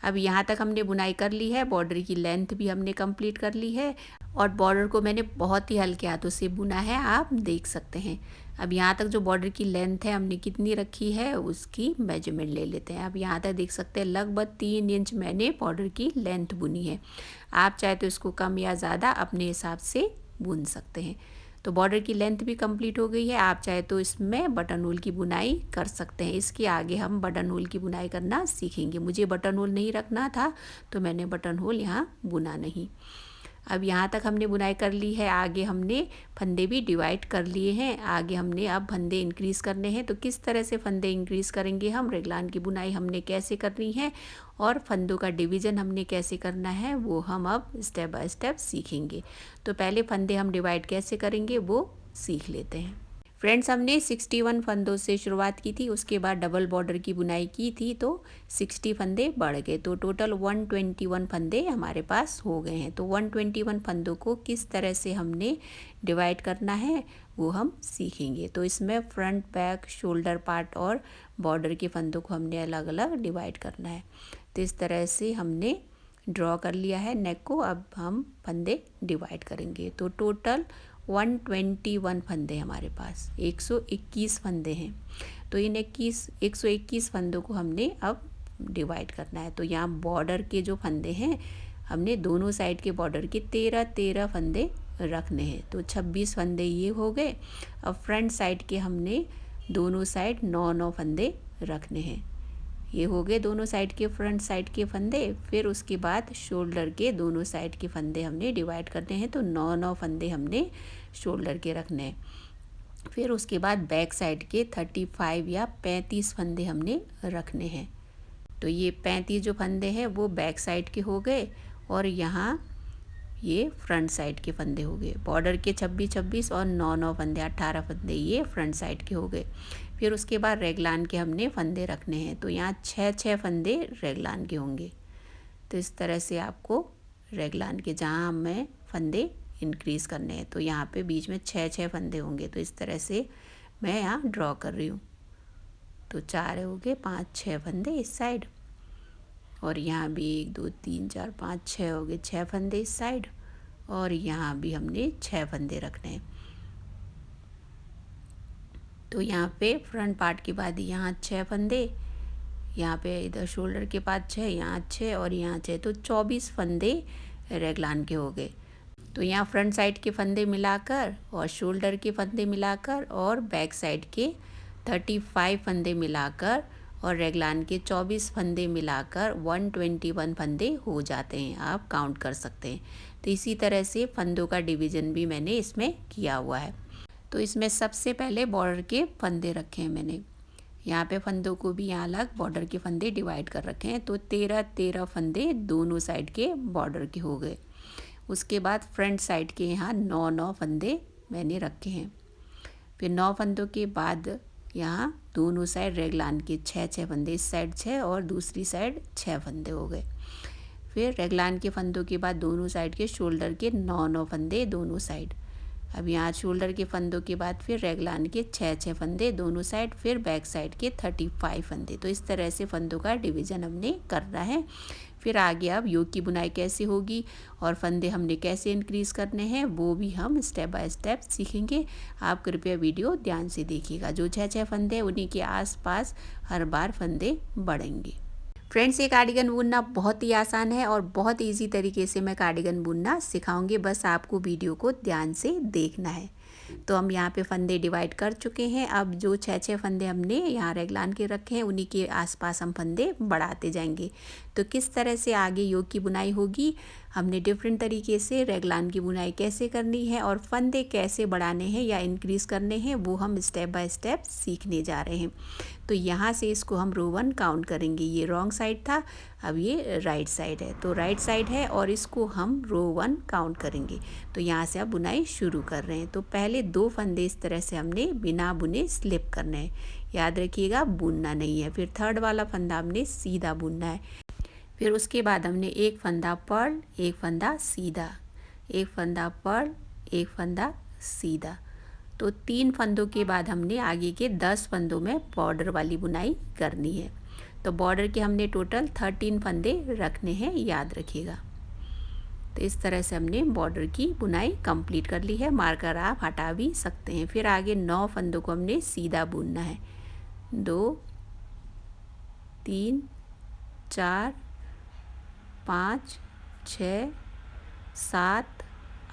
अब यहाँ तक हमने बुनाई कर ली है। बॉर्डर की लेंथ भी हमने कंप्लीट कर ली है, और बॉर्डर को मैंने बहुत ही हल्के हाथों से बुना है, आप देख सकते हैं। अब यहाँ तक जो बॉर्डर की लेंथ है हमने कितनी रखी है उसकी मेजरमेंट ले लेते हैं। अब यहाँ तक देख सकते हैं लगभग 3 इंच मैंने बॉर्डर की लेंथ बुनी है। आप चाहे तो इसको कम या ज़्यादा अपने हिसाब से बुन सकते हैं। तो बॉर्डर की लेंथ भी कंप्लीट हो गई है। आप चाहे तो इसमें बटन होल की बुनाई कर सकते हैं। इसके आगे हम बटन होल की बुनाई करना सीखेंगे। मुझे बटन होल नहीं रखना था, तो मैंने बटन होल यहाँ बुना नहीं। अब यहाँ तक हमने बुनाई कर ली है। आगे हमने फंदे भी डिवाइड कर लिए हैं। आगे हमने अब फंदे इंक्रीज़ करने हैं। तो किस तरह से फंदे इंक्रीज़ करेंगे हम, रेगलान की बुनाई हमने कैसे करनी है, और फंदों का डिवीज़न हमने कैसे करना है, वो हम अब स्टेप बाय स्टेप सीखेंगे। तो पहले फंदे हम डिवाइड कैसे करेंगे वो सीख लेते हैं। फ्रेंड्स, हमने 61 फंदों से शुरुआत की थी। उसके बाद डबल बॉर्डर की बुनाई की थी, तो 60 फंदे बढ़ गए, तो टोटल 121 फंदे हमारे पास हो गए हैं। तो 121 फंदों को किस तरह से हमने डिवाइड करना है वो हम सीखेंगे। तो इसमें फ्रंट, बैक, शोल्डर पार्ट और बॉर्डर के फंदों को हमने अलग अलग डिवाइड करना है। तो इस तरह से हमने ड्रॉ कर लिया है नेक को। अब हम फंदे डिवाइड करेंगे। तो टोटल 121 फंदे हमारे पास, 121 फंदे हैं। तो इन 121 फंदों को हमने अब डिवाइड करना है। तो यहाँ बॉर्डर के जो फंदे हैं हमने दोनों साइड के बॉर्डर के 13 फंदे रखने हैं। तो 26 फंदे ये हो गए। अब फ्रंट साइड के हमने दोनों साइड 9 फंदे रखने हैं। ये हो गए दोनों साइड के फ्रंट साइड के फंदे। फिर उसके बाद शोल्डर के दोनों साइड के फंदे हमने डिवाइड करने हैं। तो 9 फंदे हमने शोल्डर के रखने हैं। फिर उसके बाद बैक साइड के 35 या 35 फंदे हमने रखने हैं। तो ये 35 जो फंदे हैं वो बैक साइड के हो गए, और यहाँ ये फ्रंट साइड के फंदे हो गए। बॉर्डर के 26 और 9 फंदे, 18 फंदे ये फ्रंट साइड के हो गए। फिर उसके बाद रेगलान के हमने फंदे रखने हैं। तो यहाँ 6 फंदे रेगलान के होंगे। तो इस तरह से आपको रेगलान के जहाँ हमें फंदे इंक्रीज़ करने हैं, तो यहाँ पे बीच में 6 फंदे होंगे। तो इस तरह से मैं यहाँ ड्रॉ कर रही हूँ। तो 4 हो गए, 5-6 फंदे इस साइड, और यहाँ भी 1 2 3 4 5 6 हो गए, 6 फंदे इस साइड, और यहाँ भी हमने 6 फंदे रखने हैं। तो यहाँ पे फ्रंट पार्ट के बाद यहाँ 6 फंदे, यहाँ पे इधर शोल्डर के पास 6, यहाँ 6 और यहाँ 6, तो 24 फंदे रेगलान के हो गए। तो यहाँ फ्रंट साइड के फंदे मिलाकर और शोल्डर के फंदे मिलाकर और बैक साइड के 35 फंदे मिलाकर और रेगलान के 24 फंदे मिलाकर 121 फंदे हो जाते हैं। आप काउंट कर सकते हैं। तो इसी तरह से फंदों का डिवीज़न भी मैंने इसमें किया हुआ है। तो इसमें सबसे पहले बॉर्डर के फंदे रखे हैं मैंने। यहाँ पे फंदों को भी यहाँ अलग बॉर्डर के फंदे डिवाइड कर रखे हैं। तो 13 फंदे दोनों साइड के बॉर्डर के हो गए। उसके बाद फ्रंट साइड के यहाँ 9 फंदे मैंने रखे हैं। फिर 9 फंदों के बाद यहाँ दोनों साइड रेगलान के 6 फंदे, इस साइड 6 और दूसरी साइड 6 फंदे हो गए। फिर रेगलान के फंदों के बाद दोनों साइड के शोल्डर के 9 फंदे दोनों साइड। अब यहाँ शोल्डर के फंदों के बाद फिर रेगलान के 6 फंदे दोनों साइड, फिर बैक साइड के 35 फंदे। तो इस तरह से फंदों का डिवीज़न हमने करना है। फिर आगे अब योग की बुनाई कैसे होगी और फंदे हमने कैसे इंक्रीज़ करने हैं वो भी हम स्टेप बाय स्टेप सीखेंगे। आप कृपया वीडियो ध्यान से देखिएगा। जो 6 फंदे हैं उन्हीं के आसपास हर बार फंदे बढ़ेंगे। फ्रेंड्स, ये कार्डिगन बुनना बहुत ही आसान है और बहुत इजी तरीके से मैं कार्डिगन बुनना सिखाऊंगी, बस आपको वीडियो को ध्यान से देखना है। तो हम यहाँ पे फंदे डिवाइड कर चुके हैं। अब जो 6 फंदे हमने यहाँ रेगलान के रखे हैं उन्हीं के आसपास हम फंदे बढ़ाते जाएंगे। तो किस तरह से आगे योग की बुनाई होगी, हमने डिफरेंट तरीके से रेगलान की बुनाई कैसे करनी है और फंदे कैसे बढ़ाने हैं या इंक्रीज़ करने हैं वो हम स्टेप बाय स्टेप सीखने जा रहे हैं। तो यहाँ से इसको हम रो 1 काउंट करेंगे। ये रॉन्ग साइड था, अब ये राइट साइड है, तो राइट साइड है और इसको हम रो 1 काउंट करेंगे। तो यहाँ से अब बुनाई शुरू कर रहे हैं। तो पहले 2 फंदे इस तरह से हमने बिना बुने स्लिप करने हैं, याद रखिएगा बुनना नहीं है। फिर थर्ड वाला फंदा हमने सीधा बुनना है। फिर उसके बाद हमने एक फंदा पर्ल, एक फंदा सीधा, एक फंदा पर्ल, एक फंदा सीधा। तो 3 फंदों के बाद हमने आगे के 10 फंदों में बॉर्डर वाली बुनाई करनी है। तो बॉर्डर के हमने टोटल 13 फंदे रखने हैं, याद रखिएगा। तो इस तरह से हमने बॉर्डर की बुनाई कंप्लीट कर ली है। मार्कर आप हटा भी सकते हैं। फिर आगे 9 फंदों को हमने सीधा बुनना है। 2 3 4 5 6 7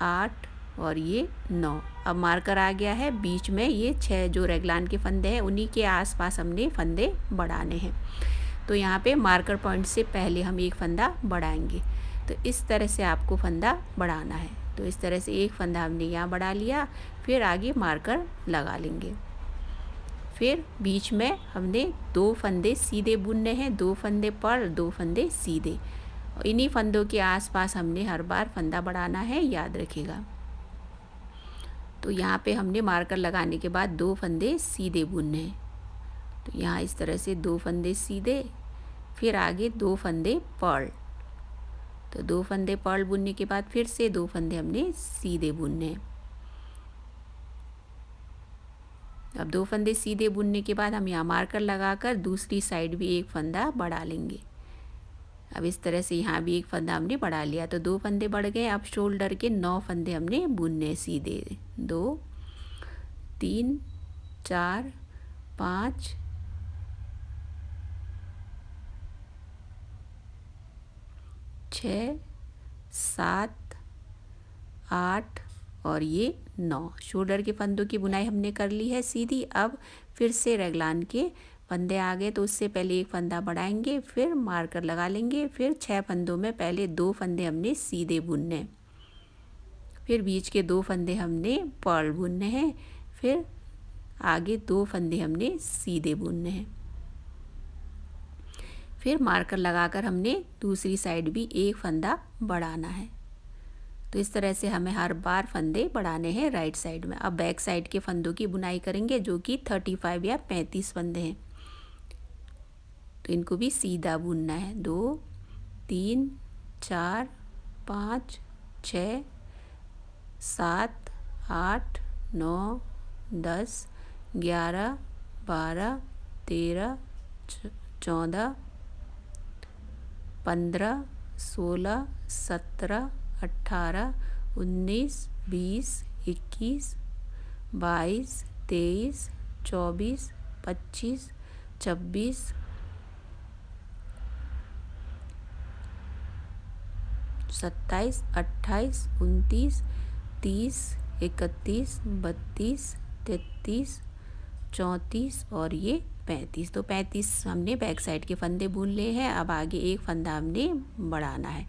8 और ये 9। अब मार्कर आ गया है बीच में, ये 6 जो रेगलान के फंदे हैं उन्हीं के आसपास हमने फंदे बढ़ाने हैं। तो यहाँ पे मार्कर पॉइंट से पहले हम एक फंदा बढ़ाएंगे। तो इस तरह से आपको फंदा बढ़ाना है। तो इस तरह से एक फंदा हमने यहाँ बढ़ा लिया, फिर आगे मार्कर लगा लेंगे। फिर बीच में हमने 2 फंदे सीधे बुनने हैं, 2 फंदे पर 2 फंदे सीधे। इन्हीं फंदों के आसपास हमने हर बार फंदा बढ़ाना है, याद रखिएगा। तो यहाँ पे हमने मार्कर लगाने के बाद 2 फंदे सीधे बुनने हैं। तो यहाँ इस तरह से 2 फंदे सीधे, फिर आगे 2 फंदे पर्ल। तो 2 फंदे पर्ल बुनने के बाद फिर से 2 फंदे हमने सीधे बुनने हैं। अब 2 फंदे सीधे बुनने के बाद हम यहाँ मार्कर लगाकर दूसरी साइड भी एक फंदा बढ़ा लेंगे। अब इस तरह से यहाँ भी एक फंदा हमने बढ़ा लिया, तो 2 फंदे बढ़ गए। अब शोल्डर के 9 फंदे हमने बुनने सीधे। 2 3 4 5 6 7 8 और ये 9। शोल्डर के फंदों की बुनाई हमने कर ली है सीधी। अब फिर से रेगलान के फंदे आ गए, तो उससे पहले एक फंदा बढ़ाएंगे, फिर मार्कर लगा लेंगे। फिर 6 फंदों में पहले 2 फंदे हमने सीधे बुनने, फिर बीच के 2 फंदे हमने पर्ल बुनने हैं, फिर आगे 2 फंदे हमने सीधे बुनने हैं। फिर मार्कर लगाकर हमने दूसरी साइड भी एक फंदा बढ़ाना है। तो इस तरह से हमें हर बार फंदे बढ़ाने हैं राइट साइड में। अब बैक साइड के फंदों की बुनाई करेंगे, जो कि 35 या 35 फंदे हैं। तो इनको भी सीधा बुनना है। 2 3 4 5 6 7 8 9 10 11 12 13 14 15 16 17 18 19 20 21 22 23 24 25 26 27 28 29 30 31 32 33 34 और ये 35। तो 35 हमने बैक साइड के फंदे बुन लिए हैं। अब आगे एक फंदा हमने बढ़ाना है।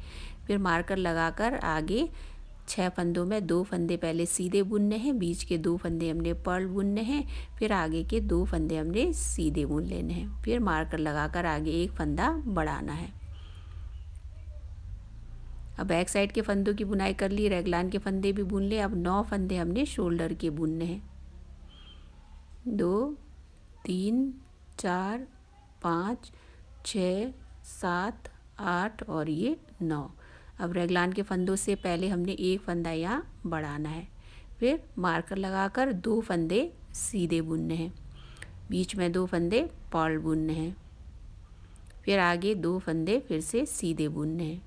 फिर मार्कर लगाकर आगे 6 फंदों में 2 फंदे पहले सीधे बुनने हैं, बीच के 2 फंदे हमने पर्ल बुनने हैं, फिर आगे के 2 फंदे हमने सीधे बुन लेने हैं। फिर मार्कर लगाकर आगे एक फंदा बढ़ाना है। अब बैक साइड के फंदों की बुनाई कर ली, रेगलान के फंदे भी बुन लिए। अब 9 फंदे हमने शोल्डर के बुनने हैं। 2 3 4 5 6 7 8 और ये 9। अब रेगलान के फंदों से पहले हमने एक फंदा यहाँ बढ़ाना है, फिर मार्कर लगाकर 2 फंदे सीधे बुनने हैं, बीच में 2 फंदे पर्ल बुनने हैं, फिर आगे 2 फंदे फिर से सीधे बुनने हैं,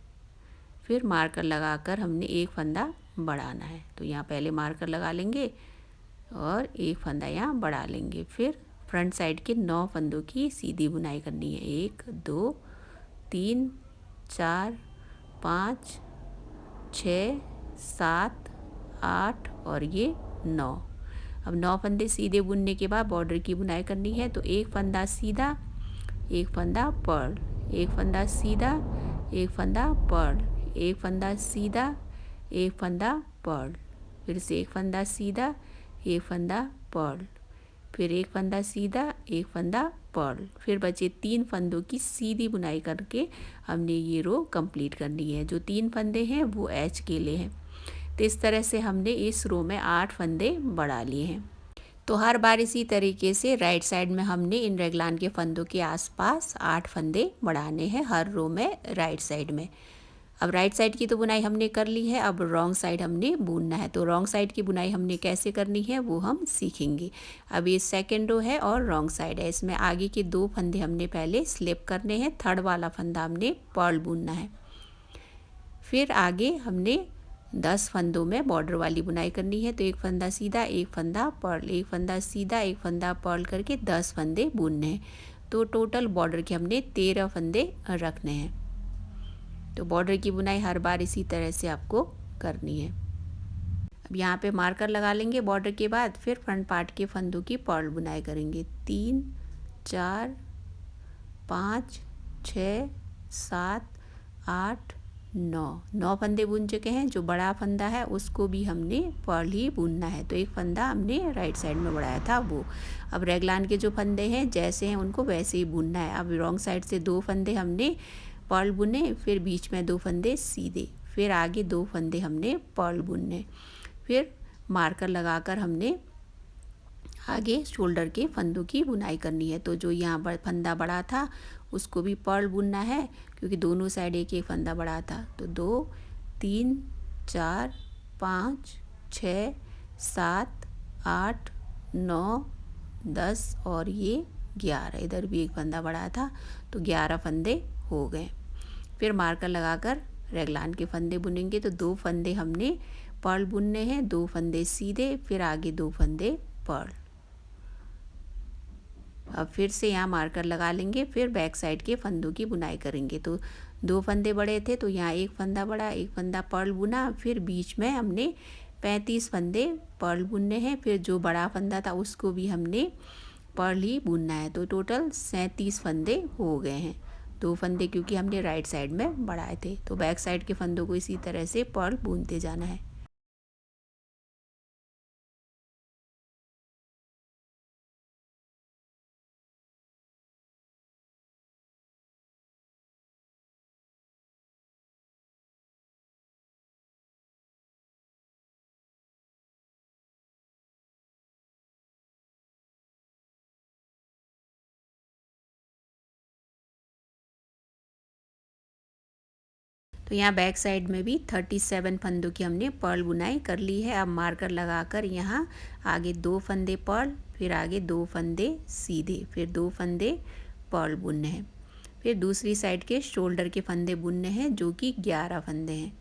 फिर मार्कर लगाकर हमने एक फंदा बढ़ाना है। तो यहाँ पहले मार्कर लगा लेंगे और एक फंदा यहाँ बढ़ा लेंगे, फिर फ्रंट साइड के 9 फंदों की सीधी बुनाई करनी है। 1 2 3 4 5 6 7 8 और ये 9। अब 9 फंदे सीधे बुनने के बाद बॉर्डर की बुनाई करनी है। तो एक फंदा सीधा, एक फंदा पर्ल, एक फंदा सीधा, एक फंदा पर्ल, एक फंदा सीधा, एक फंदा पर्ल, फिर से एक फंदा सीधा, एक फंदा पर्ल, फिर एक फंदा सीधा, एक फंदा पर्ल, फिर बचे 3 फंदों की सीधी बुनाई करके हमने ये रो कंप्लीट करनी है। जो 3 फंदे हैं वो एच के लिए हैं। तो इस तरह से हमने इस रो में 8 फंदे बढ़ा लिए हैं। तो हर बार इसी तरीके से राइट साइड में हमने इन रेगलान के फंदों के आसपास 8 फंदे बढ़ाने हैं हर रो में राइट साइड में। अब राइट साइड की तो बुनाई हमने कर ली है, अब रॉन्ग साइड हमने बुनना है। तो रॉन्ग साइड की बुनाई हमने कैसे करनी है वो हम सीखेंगे। अब ये सेकेंड रो है और रॉन्ग साइड है, इसमें आगे के 2 फंदे हमने पहले स्लिप करने हैं, थर्ड वाला फंदा हमने पर्ल बुनना है, फिर आगे हमने 10 फंदों में बॉर्डर वाली बुनाई करनी है। तो एक फंदा सीधा, एक फंदा पर्ल, एक फंदा सीधा, एक फंदा पर्ल करके 10 फंदे बुनने हैं। तो टोटल बॉर्डर के हमने 13 फंदे रखने हैं। तो बॉर्डर की बुनाई हर बार इसी तरह से आपको करनी है। अब यहाँ पे मार्कर लगा लेंगे बॉर्डर के बाद, फिर फ्रंट पार्ट के फंदों की पर्ल बुनाई करेंगे। 3 4 5 6 7 8 9 फंदे बुन चुके हैं। जो बड़ा फंदा है उसको भी हमने पर्ल ही बुनना है। तो एक फंदा हमने राइट साइड में बढ़ाया था वो। अब रेगलान के जो फंदे हैं जैसे हैं उनको वैसे ही बुनना है। अब रॉन्ग साइड से 2 फंदे हमने पर्ल बुने, फिर बीच में 2 फंदे सीधे, फिर आगे 2 फंदे हमने पर्ल बुनने, फिर मार्कर लगाकर हमने आगे शोल्डर के फंदों की बुनाई करनी है। तो जो यहाँ फंदा बड़ा था उसको भी पर्ल बुनना है, क्योंकि दोनों साइड एक एक फंदा बड़ा था। तो 2 3 4 5 6 7 8 9 10 और ये 11, इधर भी एक फंदा बड़ा था, तो 11 फंदे हो गए। फिर मार्कर लगाकर रेगलान के फंदे बुनेंगे। तो 2 फंदे हमने पर्ल बुनने हैं, 2 फंदे सीधे, फिर आगे 2 फंदे पर्ल। अब फिर से यहाँ मार्कर लगा लेंगे, फिर बैक साइड के फंदों की बुनाई करेंगे। तो 2 फंदे बड़े थे तो यहाँ एक फंदा बड़ा, एक फंदा पर्ल बुना, फिर बीच में हमने 35 फंदे पर्ल बुनने हैं, फिर जो बड़ा फंदा था उसको भी हमने पर्ल ही बुनना है। तो टोटल 37 फंदे हो गए हैं। 2 फंदे क्योंकि हमने राइट साइड में बढ़ाए थे। तो बैक साइड के फंदों को इसी तरह से पर्ल बुनते जाना है। तो यहाँ बैक साइड में भी 37 फंदों की हमने पर्ल बुनाई कर ली है। अब मार्कर लगाकर यहाँ आगे 2 फंदे पर्ल, फिर आगे 2 फंदे सीधे, फिर 2 फंदे पर्ल बुनने हैं। फिर दूसरी साइड के शोल्डर के फंदे बुनने हैं, जो कि 11 फंदे हैं,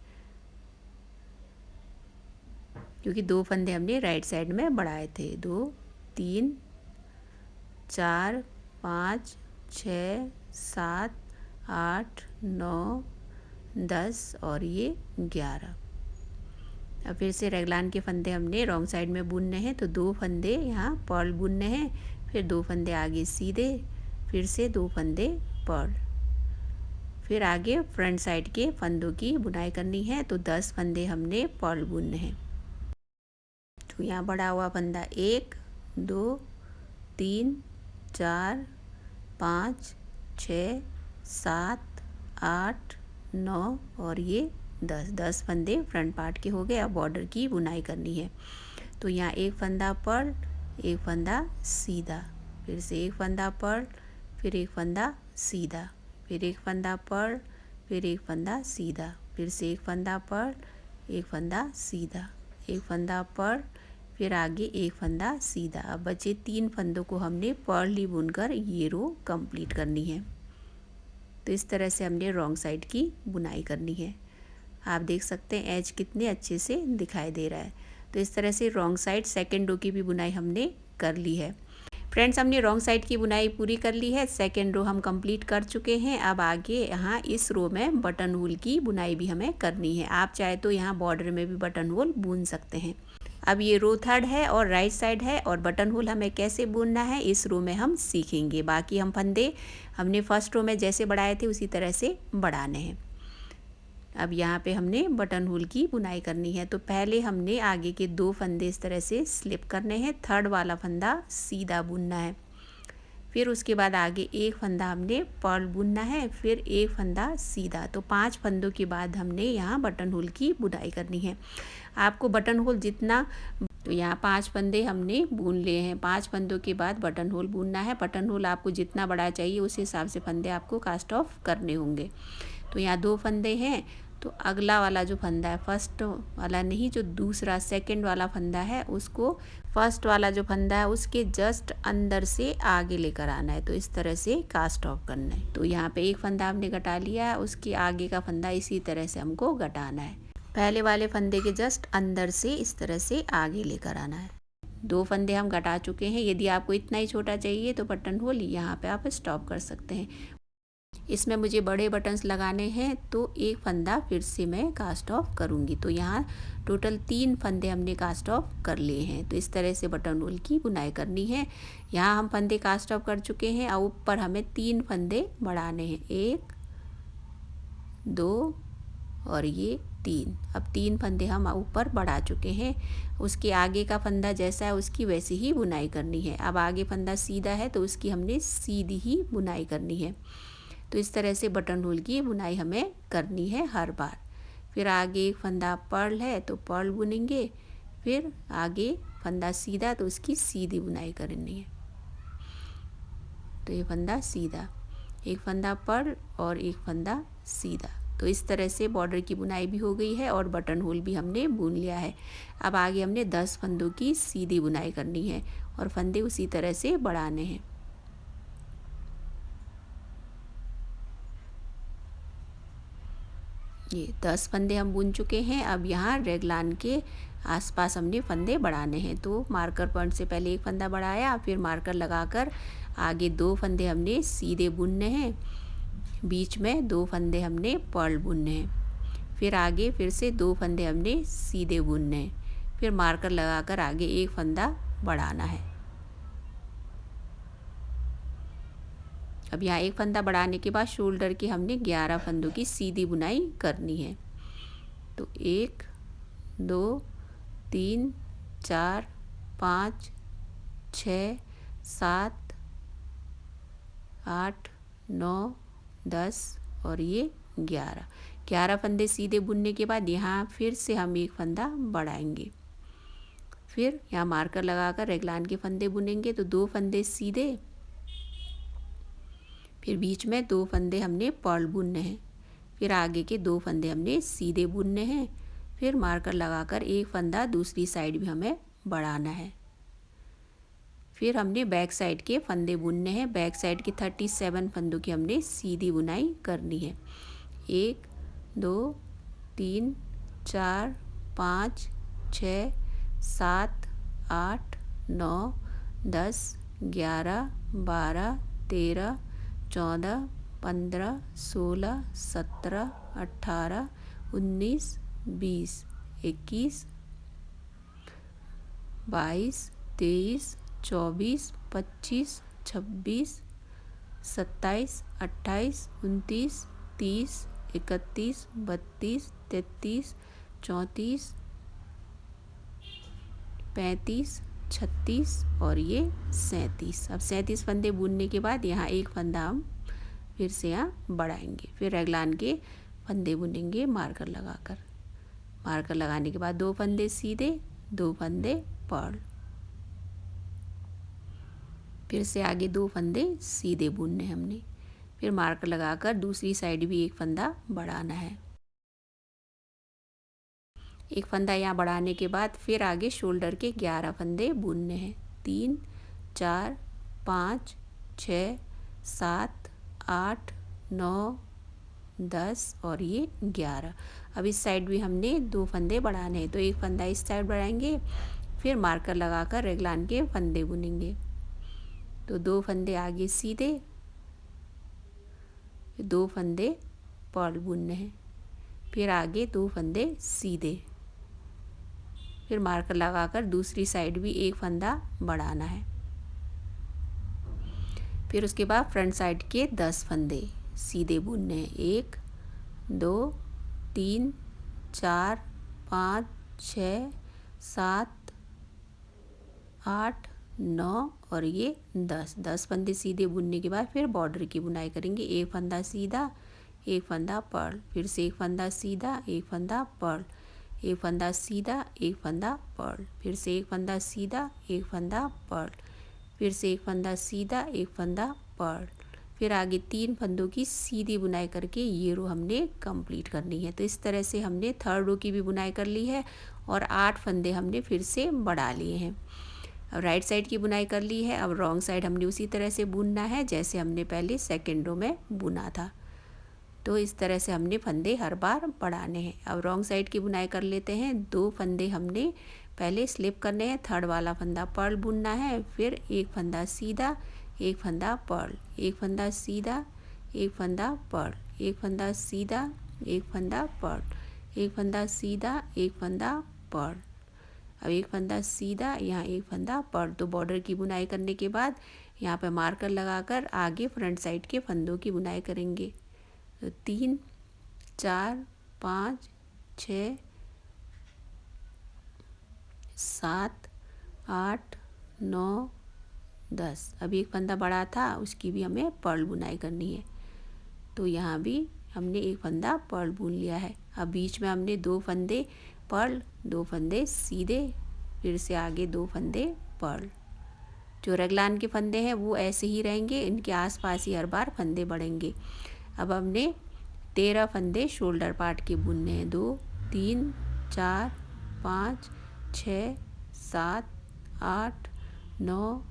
क्योंकि 2 फंदे हमने राइट साइड में बढ़ाए थे। 2 3 4 5 6 7 8 9 10 और ये 11। अब फिर से रेगलान के फंदे हमने रॉन्ग साइड में बुनने हैं। तो 2 फंदे यहाँ पर्ल बुनने हैं, फिर 2 फंदे आगे सीधे, फिर से 2 फंदे पर्ल, फिर आगे फ्रंट साइड के फंदों की बुनाई करनी है। तो 10 फंदे हमने पर्ल बुनने हैं। तो यहाँ बढ़ा हुआ फंदा 1 2 3 4 5 6 7 8 9 और ये 10 फंदे फ्रंट पार्ट के हो गए। अब बॉर्डर की बुनाई करनी है। तो यहाँ एक फंदा पर्ल, एक फंदा सीधा, फिर से एक फंदा पर्ल, फिर एक फंदा सीधा, फिर एक फंदा पर्ल, फिर एक फंदा सीधा, फिर से एक फंदा पर्ल, एक फंदा सीधा, एक फंदा पर्ल, फिर आगे एक फंदा सीधा। अब बचे 3 फंदों को हमने पर्ल ही बुनकर ये रो कंप्लीट करनी है। तो इस तरह से हमने रॉन्ग साइड की बुनाई करनी है। आप देख सकते हैं एज कितने अच्छे से दिखाई दे रहा है। तो इस तरह से रॉन्ग साइड सेकेंड रो की भी बुनाई हमने कर ली है। फ्रेंड्स, हमने रॉन्ग साइड की बुनाई पूरी कर ली है। सेकेंड रो हम कंप्लीट कर चुके हैं। अब आगे यहाँ इस रो में बटन होल की बुनाई भी हमें करनी है। आप चाहे तो यहाँ बॉर्डर में भी बटन होल बुन सकते हैं। अब ये रो थर्ड है और राइट साइड है, और बटन होल हमें कैसे बुनना है इस रो में हम सीखेंगे। बाकी हम फंदे हमने फर्स्ट रो में जैसे बढ़ाए थे उसी तरह से बढ़ाने हैं। अब यहाँ पे हमने बटन होल की बुनाई करनी है। तो पहले हमने आगे के 2 फंदे इस तरह से स्लिप करने हैं, थर्ड वाला फंदा सीधा बुनना है, फिर उसके बाद आगे एक फंदा हमने पर्ल बुनना है, फिर एक फंदा सीधा। तो 5 फंदों के बाद हमने यहाँ बटन होल की बुनाई करनी है। आपको बटन होल जितना, तो यहाँ 5 फंदे हमने बुन लिए हैं। 5 फंदों के बाद बटन होल बुनना है। बटन होल आपको जितना बड़ा चाहिए उस हिसाब से फंदे आपको कास्ट ऑफ करने होंगे। तो यहाँ 2 फंदे हैं, तो अगला वाला जो फंदा है, फर्स्ट वाला नहीं, जो दूसरा सेकंड वाला फंदा है, उसको फर्स्ट वाला जो फंदा है उसके जस्ट अंदर से आगे लेकर आना है। तो इस तरह से कास्ट ऑफ करना है। तो यहाँ पे एक फंदा हमने घटा लिया है, उसके आगे का फंदा इसी तरह से हमको घटाना है। पहले वाले फंदे के जस्ट अंदर से इस तरह से आगे लेकर आना है। 2 फंदे हम घटा चुके हैं। यदि आपको इतना ही छोटा चाहिए तो बटन होल यहाँ पे आप स्टॉप कर सकते हैं। इसमें मुझे बड़े बटन्स लगाने हैं, तो एक फंदा फिर से मैं कास्ट ऑफ करूँगी। तो यहाँ टोटल 3 फंदे हमने कास्ट ऑफ कर लिए हैं। तो इस तरह से बटन होल की बुनाई करनी है। यहाँ हम फंदे कास्ट ऑफ कर चुके हैं और ऊपर हमें 3 फंदे बढ़ाने हैं, 1 2 और ये 3। अब 3 फंदे हम ऊपर बढ़ा चुके हैं। उसके आगे का फंदा जैसा है उसकी वैसी ही बुनाई करनी है। अब आगे फंदा सीधा है तो उसकी हमने सीधी ही बुनाई करनी है। तो इस तरह से बटन होल की बुनाई हमें करनी है हर बार। फिर आगे एक फंदा पर्ल है तो पर्ल बुनेंगे, फिर आगे फंदा सीधा तो उसकी सीधी बुनाई करनी है। तो ये फंदा सीधा, एक फंदा पर्ल और एक फंदा सीधा। तो इस तरह से बॉर्डर की बुनाई भी हो गई है और बटन होल भी हमने बुन लिया है। अब आगे हमने 10 फंदों की सीधी बुनाई करनी है और फंदे उसी तरह से बढ़ाने हैं। ये 10 फंदे हम बुन चुके हैं। अब यहाँ रेगलान के आसपास हमने फंदे बढ़ाने हैं। तो मार्कर पॉइंट से पहले एक फंदा बढ़ाया, फिर मार्कर लगाकर आगे 2 फंदे हमने सीधे बुनने हैं, बीच में 2 फंदे हमने पर्ल बुनने हैं, फिर आगे फिर से 2 फंदे हमने सीधे बुनने हैं, फिर मार्कर लगाकर आगे एक फंदा बढ़ाना है। अब यहाँ एक फंदा बढ़ाने के बाद शोल्डर के हमने 11 फंदों की सीधी बुनाई करनी है। तो 1 2 3 4 5 6 7 8 9 10 और ये 11 फंदे सीधे बुनने के बाद यहाँ फिर से हम एक फंदा बढ़ाएंगे, फिर यहाँ मार्कर लगाकर रेगलान के फंदे बुनेंगे। तो 2 फंदे सीधे, फिर बीच में 2 फंदे हमने पर्ल बुनने हैं, फिर आगे के 2 फंदे हमने सीधे बुनने हैं, फिर मार्कर लगाकर एक फंदा दूसरी साइड भी हमें बढ़ाना है। फिर हमने बैक साइड के फंदे बुनने हैं। बैक साइड के 37 फंदों की हमने सीधी बुनाई करनी है। 1 2 3 4 5 6 7 8 9 10 11 12 13 14 15 16 17 18 19 20 21 22 23 24 25 26 27 28 29 30 31 32 33 34 35 36 और ये 37। अब 37 फंदे बुनने के बाद यहाँ एक फंदा हम फिर से यहाँ बढ़ाएंगे, फिर रेगलान के फंदे बुनेंगे मार्कर लगाकर। मार्कर लगाने के बाद 2 फंदे सीधे, 2 फंदे पर्ल। फिर से आगे 2 फंदे सीधे बुनने हैं हमने। फिर मार्कर लगाकर दूसरी साइड भी एक फंदा बढ़ाना है। एक फंदा यहाँ बढ़ाने के बाद फिर आगे शोल्डर के 11 फंदे बुनने हैं। 3 4 5 6 7 8 9 10 और ये 11। अब इस साइड भी हमने 2 फंदे बढ़ाने हैं, तो एक फंदा इस साइड बढ़ाएंगे, फिर मार्कर लगाकर रेगलान के फंदे बुनेंगे। तो 2 फंदे आगे सीधे, 2 फंदे पर्ल बुनने हैं, फिर आगे 2 फंदे सीधे, फिर मार्कर लगाकर दूसरी साइड भी एक फंदा बढ़ाना है। फिर उसके बाद फ्रंट साइड के 10 फंदे सीधे बुनने हैं। 1 2 3 4 5 6 7 8 9 और ये 10 फंदे सीधे बुनने के बाद फिर बॉर्डर की बुनाई करेंगे। एक फंदा सीधा, एक फंदा पर्ल, फिर से एक फंदा सीधा, एक फंदा पर्ल, एक फंदा सीधा, एक फंदा पर्ल, फिर से एक फंदा सीधा, एक फंदा पर्ल, फिर से एक फंदा सीधा, एक फंदा पर्ल, फिर आगे 3 फंदों की सीधी बुनाई करके ये रो हमने कंप्लीट करनी है। तो इस तरह से हमने थर्ड रो की भी बुनाई कर ली है और 8 फंदे हमने फिर से बढ़ा लिए हैं। अब राइट साइड की बुनाई कर ली है। अब रॉन्ग साइड हमने उसी तरह से बुनना है जैसे हमने पहले सेकेंड रो में बुना था। तो इस तरह से हमने फंदे हर बार बढ़ाने हैं। अब रॉन्ग साइड की बुनाई कर लेते हैं। 2 फंदे हमने पहले स्लिप करने हैं, थर्ड वाला फंदा पर्ल बुनना है, फिर एक फंदा सीधा, एक फंदा पर्ल, एक फंदा सीधा, एक फंदा पर्ल, एक फंदा सीधा, एक फंदा पर्ल, एक फंदा सीधा, एक फंदा पर्ल। अब एक फंदा सीधा, यहाँ एक फंदा पर्ल। तो बॉर्डर की बुनाई करने के बाद यहाँ पे मार्कर लगाकर आगे फ्रंट साइड के फंदों की बुनाई करेंगे। तो 3 4 5 6 7 8 9 10। अभी एक फंदा बड़ा था, उसकी भी हमें पर्ल बुनाई करनी है। तो यहाँ भी हमने एक फंदा पर्ल बुन लिया है। अब बीच में हमने 2 फंदे पर्ल, 2 फंदे सीधे, फिर से आगे 2 फंदे पर्ल। जो रेगलान के फंदे हैं वो ऐसे ही रहेंगे, इनके आसपास ही हर बार फंदे बढ़ेंगे। अब हमने 13 फंदे शोल्डर पार्ट के बुनने हैं। 2 3 4 5 6 7 8 9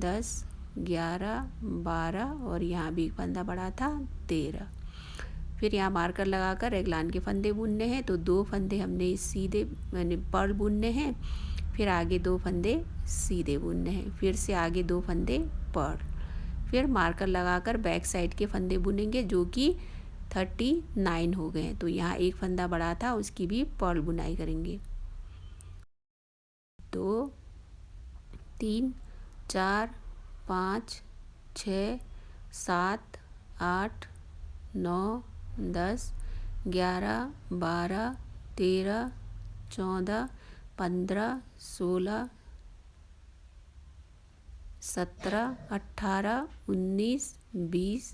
10 11 12 और यहाँ भी एक फंदा बढ़ा था 13। फिर यहाँ मार्कर लगाकर रेगलान के फंदे बुनने हैं। तो 2 फंदे हमने सीधे यानी पर्ल बुनने हैं, फिर आगे 2 फंदे सीधे बुनने हैं, फिर से आगे 2 फंदे पर्ल, फिर मार्कर लगाकर बैक साइड के फंदे बुनेंगे जो कि 39 हो गए हैं। तो यहाँ एक फंदा बढ़ा था, उसकी भी पर्ल बुनाई करेंगे। 2 3 4 5 6 7 8 9 10 11 12 13 14 15 16 17 18 19 20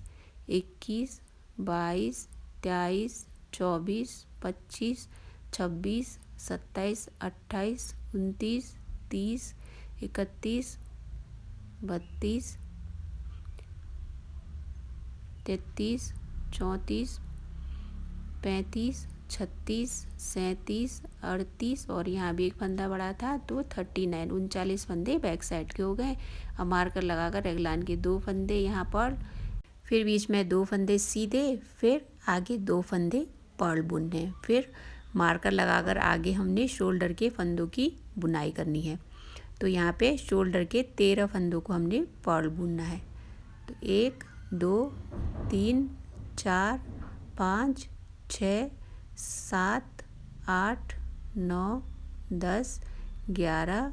21 22 23 24 25 26 27 28 29 30 31 32 33 34 35 36 37 38 और यहाँ भी एक फंदा बढ़ा था तो 39 39 फंदे बैक साइड के हो गए। अब मार्कर लगाकर रेगलान के 2 फंदे यहाँ पर्ल, फिर बीच में 2 फंदे सीधे, फिर आगे 2 फंदे पर्ल बुनने, फिर मार्कर लगाकर आगे हमने शोल्डर के फंदों की बुनाई करनी है। तो यहाँ पे शोल्डर के 13 फंदों को हमने पर्ल बुनना है। तो 1 2 3 4 5 6 7 8 9 10 11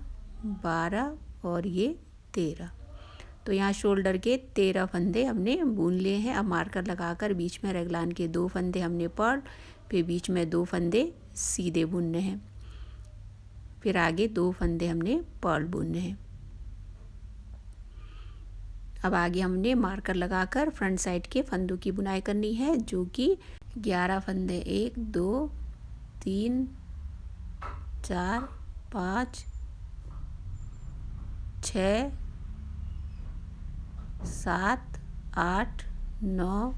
12 और ये 13। तो यहाँ शोल्डर के 13 फंदे हमने बुन लिए हैं। अब मार्कर लगाकर बीच में रेगलान के 2 फंदे हमने पर्ल, फिर बीच में 2 फंदे सीधे बुनने हैं, फिर आगे 2 फंदे हमने पर्ल बुनने हैं। अब आगे हमने मार्कर लगाकर फ्रंट साइड के फंदों की बुनाई करनी है जो कि 11 फंदे 1 2 3 4 5 6 7, 8, 9,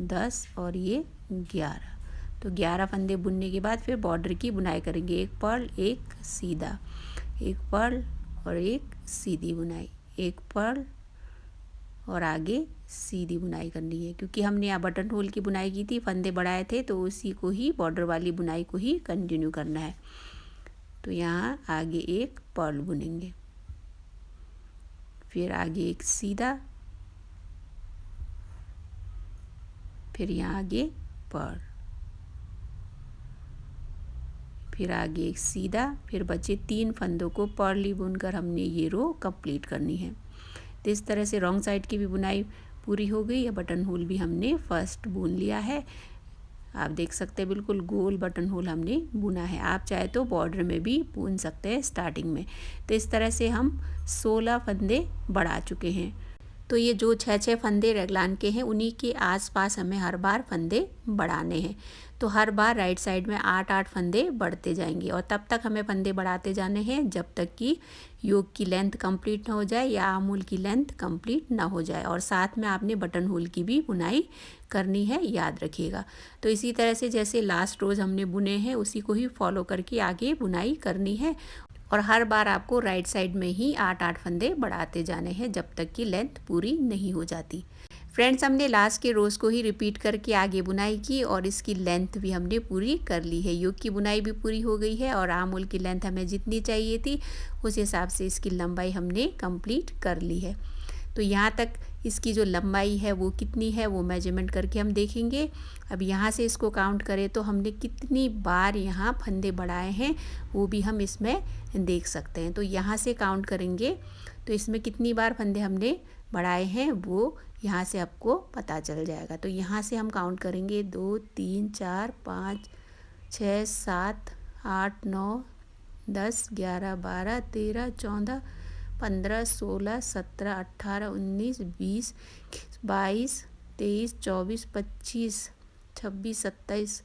10 और ये 11। तो 11 फंदे बुनने के बाद फिर बॉर्डर की बुनाई करेंगे। एक पर्ल, एक सीधा, एक पर्ल और एक सीधी बुनाई, एक पर्ल और आगे सीधी बुनाई करनी है, क्योंकि हमने यहाँ बटन होल की बुनाई की थी, फंदे बढ़ाए थे, तो उसी को ही बॉर्डर वाली बुनाई को ही कंटिन्यू करना है। तो यहाँ आगे एक पर्ल बुनेंगे, फिर आगे एक सीधा, फिर यहाँ आगे पर्ल, फिर आगे एक सीधा, फिर बचे 3 फंदों को पर्ली बुनकर हमने ये रो कंप्लीट करनी है। तो इस तरह से रॉन्ग साइड की भी बुनाई पूरी हो गई है। बटन होल भी हमने फर्स्ट बुन लिया है। आप देख सकते हैं बिल्कुल गोल बटन होल हमने बुना है। आप चाहे तो बॉर्डर में भी बुन सकते हैं स्टार्टिंग में। तो इस तरह से हम 16 फंदे बढ़ा चुके हैं। तो ये जो 6-6 फंदे रेगलान के हैं, उन्हीं के आसपास हमें हर बार फंदे बढ़ाने हैं। तो हर बार राइट साइड में 8-8 फंदे बढ़ते जाएंगे और तब तक हमें फंदे बढ़ाते जाने हैं जब तक कि योक की लेंथ कंप्लीट ना हो जाए या आर्म होल की लेंथ कंप्लीट ना हो जाए। और साथ में आपने बटन होल की भी बुनाई करनी है, याद रखिएगा। तो इसी तरह से जैसे लास्ट रोज़ हमने बुने हैं उसी को ही फॉलो करके आगे बुनाई करनी है और हर बार आपको राइट साइड में ही 8-8 फंदे बढ़ाते जाने हैं जब तक कि लेंथ पूरी नहीं हो जाती। फ्रेंड्स, हमने लास्ट के रोज़ को ही रिपीट करके आगे बुनाई की और इसकी लेंथ भी हमने पूरी कर ली है। योक की बुनाई भी पूरी हो गई है और आर्म होल की लेंथ हमें जितनी चाहिए थी उस हिसाब से इसकी लंबाई हमने कंप्लीट कर ली है। तो यहाँ तक इसकी जो लंबाई है वो कितनी है वो मेजरमेंट करके हम देखेंगे। अब यहाँ से इसको काउंट करें तो हमने कितनी बार यहाँ फंदे बढ़ाए हैं वो भी हम इसमें देख सकते हैं। तो यहाँ से काउंट करेंगे तो इसमें कितनी बार फंदे हमने बढ़ाए हैं वो यहाँ से आपको पता चल जाएगा। तो यहाँ से हम काउंट करेंगे 2, 3, 4, 5, 6, 7, 8, 9, 10, 11, 12, 13, 14, 15, 16, 17, 18, 19, 20, 22, 23, 24, 25, 26, 27,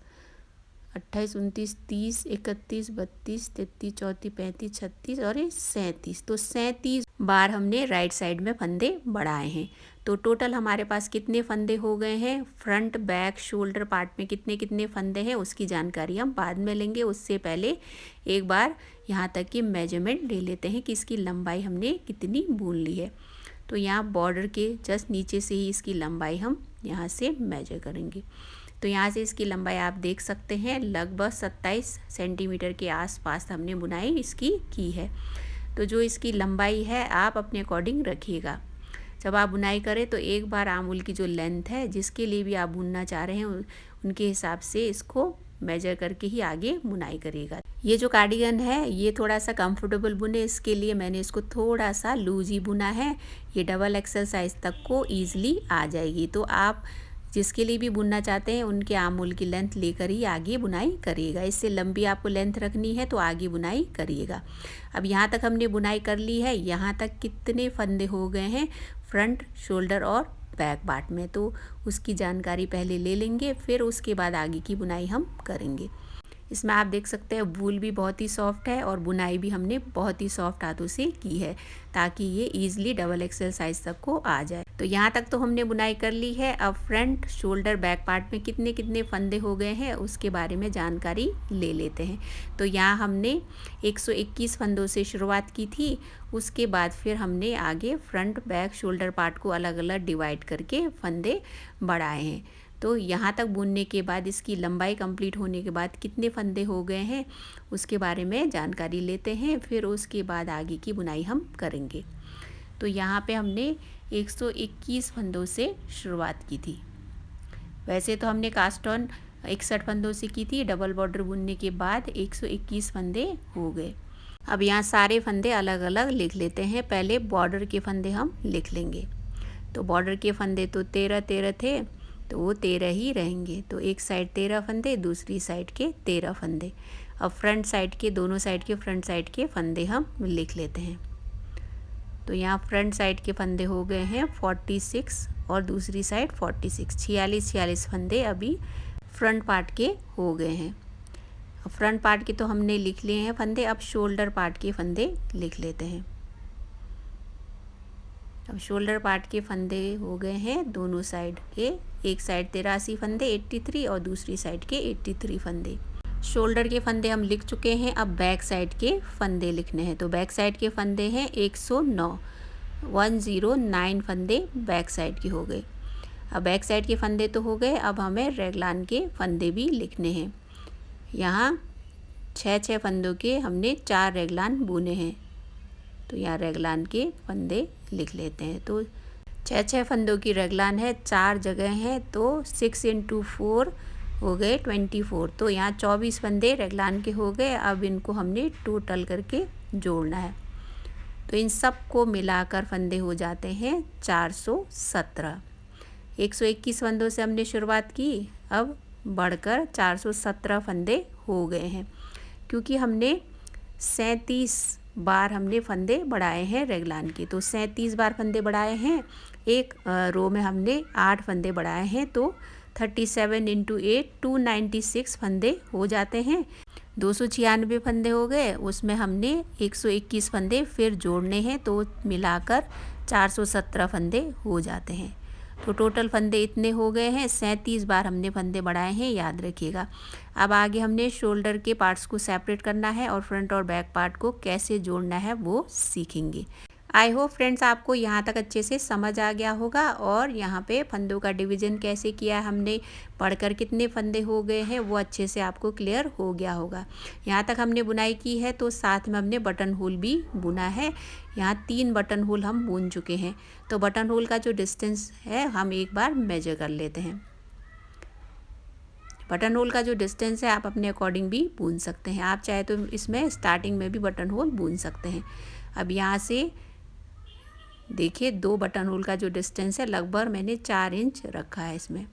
28, 29, 30, 31, 32, 33, 34, 35, 36 और 37। तो 37 बार हमने राइट साइड में फंदे बढ़ाए हैं। तो टोटल हमारे पास कितने फंदे हो गए हैं, फ्रंट बैक शोल्डर पार्ट में कितने कितने फंदे हैं उसकी जानकारी हम बाद में लेंगे। उससे पहले एक बार यहाँ तक की मेजरमेंट ले लेते हैं कि इसकी लंबाई हमने कितनी बुन ली है। तो यहाँ बॉर्डर के जस्ट नीचे से ही इसकी लंबाई हम यहाँ से मेजर करेंगे। तो यहाँ से इसकी लंबाई आप देख सकते हैं लगभग 27 सेंटीमीटर के आसपास हमने बुनाई इसकी की है। तो जो इसकी लंबाई है आप अपने अकॉर्डिंग रखिएगा। जब आप बुनाई करें तो एक बार आर्म होल की जो लेंथ है जिसके लिए भी आप बुनना चाह रहे हैं उनके हिसाब से इसको मेजर करके ही आगे बुनाई करिएगा। ये जो कार्डिगन है ये थोड़ा सा कंफर्टेबल बुने, इसके लिए मैंने इसको थोड़ा सा लूज ही बुना है। ये डबल एक्सल साइज़ तक को ईज़िली आ जाएगी। तो आप जिसके लिए भी बुनना चाहते हैं उनके आर्म होल की लेंथ लेकर ही आगे बुनाई करिएगा। इससे लंबी आपको लेंथ रखनी है तो आगे बुनाई करिएगा। अब यहाँ तक हमने बुनाई कर ली है। यहाँ तक कितने फंदे हो गए हैं फ्रंट शोल्डर और बैक पार्ट में, तो उसकी जानकारी पहले ले लेंगे, फिर उसके बाद आगे की बुनाई हम करेंगे। इसमें आप देख सकते हैं वूल भी बहुत ही सॉफ्ट है और बुनाई भी हमने बहुत ही सॉफ्ट हाथों से की है ताकि ये ईजिली डबल एक्सेल साइज़ तक को आ जाए। तो यहाँ तक तो हमने बुनाई कर ली है। अब फ्रंट शोल्डर बैक पार्ट में कितने कितने फंदे हो गए हैं उसके बारे में जानकारी ले लेते हैं। तो यहाँ हमने 121 फंदों से शुरुआत की थी। उसके बाद फिर हमने आगे फ्रंट बैक शोल्डर पार्ट को अलग अलग डिवाइड करके फंदे बढ़ाए हैं। तो यहाँ तक बुनने के बाद इसकी लंबाई कंप्लीट होने के बाद कितने फंदे हो गए हैं उसके बारे में जानकारी लेते हैं, फिर उसके बाद आगे की बुनाई हम करेंगे। तो यहाँ पे हमने 121 फंदों से शुरुआत की थी। वैसे तो हमने कास्ट ऑन 61 फंदों से की थी, डबल बॉर्डर बुनने के बाद 121 फंदे हो गए। अब यहाँ सारे फंदे अलग अलग लिख लेते हैं। पहले बॉर्डर के फंदे हम लिख लेंगे। तो बॉर्डर के फंदे तो 13 थे तो वो 13 ही रहेंगे। तो एक साइड 13 फंदे, दूसरी साइड के 13 फंदे। अब फ्रंट साइड के दोनों साइड के फ्रंट साइड के फंदे हम लिख लेते हैं। तो यहाँ फ्रंट साइड के फंदे हो गए हैं 46 और दूसरी साइड 46, 46 फंदे अभी फ्रंट पार्ट के हो गए हैं। अब फ्रंट पार्ट के तो हमने लिख लिए हैं फंदे, अब शोल्डर पार्ट के फंदे लिख लेते हैं। अब शोल्डर पार्ट के फंदे हो गए हैं दोनों साइड के, एक साइड 83 फंदे 83 और दूसरी साइड के 83 फंदे। शोल्डर के फंदे हम लिख चुके हैं, अब बैक साइड के फंदे लिखने हैं। तो बैक साइड के फंदे हैं 109 109 फंदे बैक साइड के हो गए। अब बैक साइड के फंदे तो हो गए, अब हमें रेगलान के फंदे भी लिखने हैं। यहाँ 6 फंदों के हमने 4 रेगलान बुने हैं, तो यहाँ रेगलान के फंदे लिख लेते हैं। तो 6 फंदों की रेगलान है, 4 जगह हैं, तो 6 × 4 हो गए 24। तो यहाँ 24 फंदे रेगलान के हो गए। अब इनको हमने टोटल करके जोड़ना है, तो इन सब को मिलाकर फंदे हो जाते हैं 417। 121 फंदों से हमने शुरुआत की, अब बढ़कर 417 फंदे हो गए हैं, क्योंकि हमने 37 बार हमने फंदे बढ़ाए हैं रेगलान के। तो 37 बार फंदे बढ़ाए हैं, एक रो में हमने 8 फंदे बढ़ाए हैं, तो 37 × 8 296 फंदे हो जाते हैं। 296 फंदे हो गए, उसमें हमने 121 फंदे फिर जोड़ने हैं, तो मिलाकर 417 फंदे हो जाते हैं। तो टोटल फंदे इतने हो गए हैं, 37 बार हमने फंदे बढ़ाए हैं, याद रखिएगा। अब आगे हमने शोल्डर के पार्ट्स को सेपरेट करना है और फ्रंट और बैक पार्ट को कैसे जोड़ना है वो सीखेंगे। आई होप फ्रेंड्स आपको यहाँ तक अच्छे से समझ आ गया होगा, और यहाँ पे फंदों का डिवीज़न कैसे किया है हमने, पढ़कर कितने फंदे हो गए हैं वो अच्छे से आपको क्लियर हो गया होगा। यहाँ तक हमने बुनाई की है, तो साथ में हमने बटन होल भी बुना है। यहाँ 3 बटन होल हम बुन चुके हैं। तो बटन होल का जो डिस्टेंस है हम एक बार मेजर कर लेते हैं। बटन होल का जो डिस्टेंस है आप अपने अकॉर्डिंग भी बुन सकते हैं, आप चाहे तो इसमें स्टार्टिंग में भी बटन होल बुन सकते हैं। अब यहाँ से देखिए 2 बटन होल का जो डिस्टेंस है लगभग मैंने 4 इंच रखा है इसमें,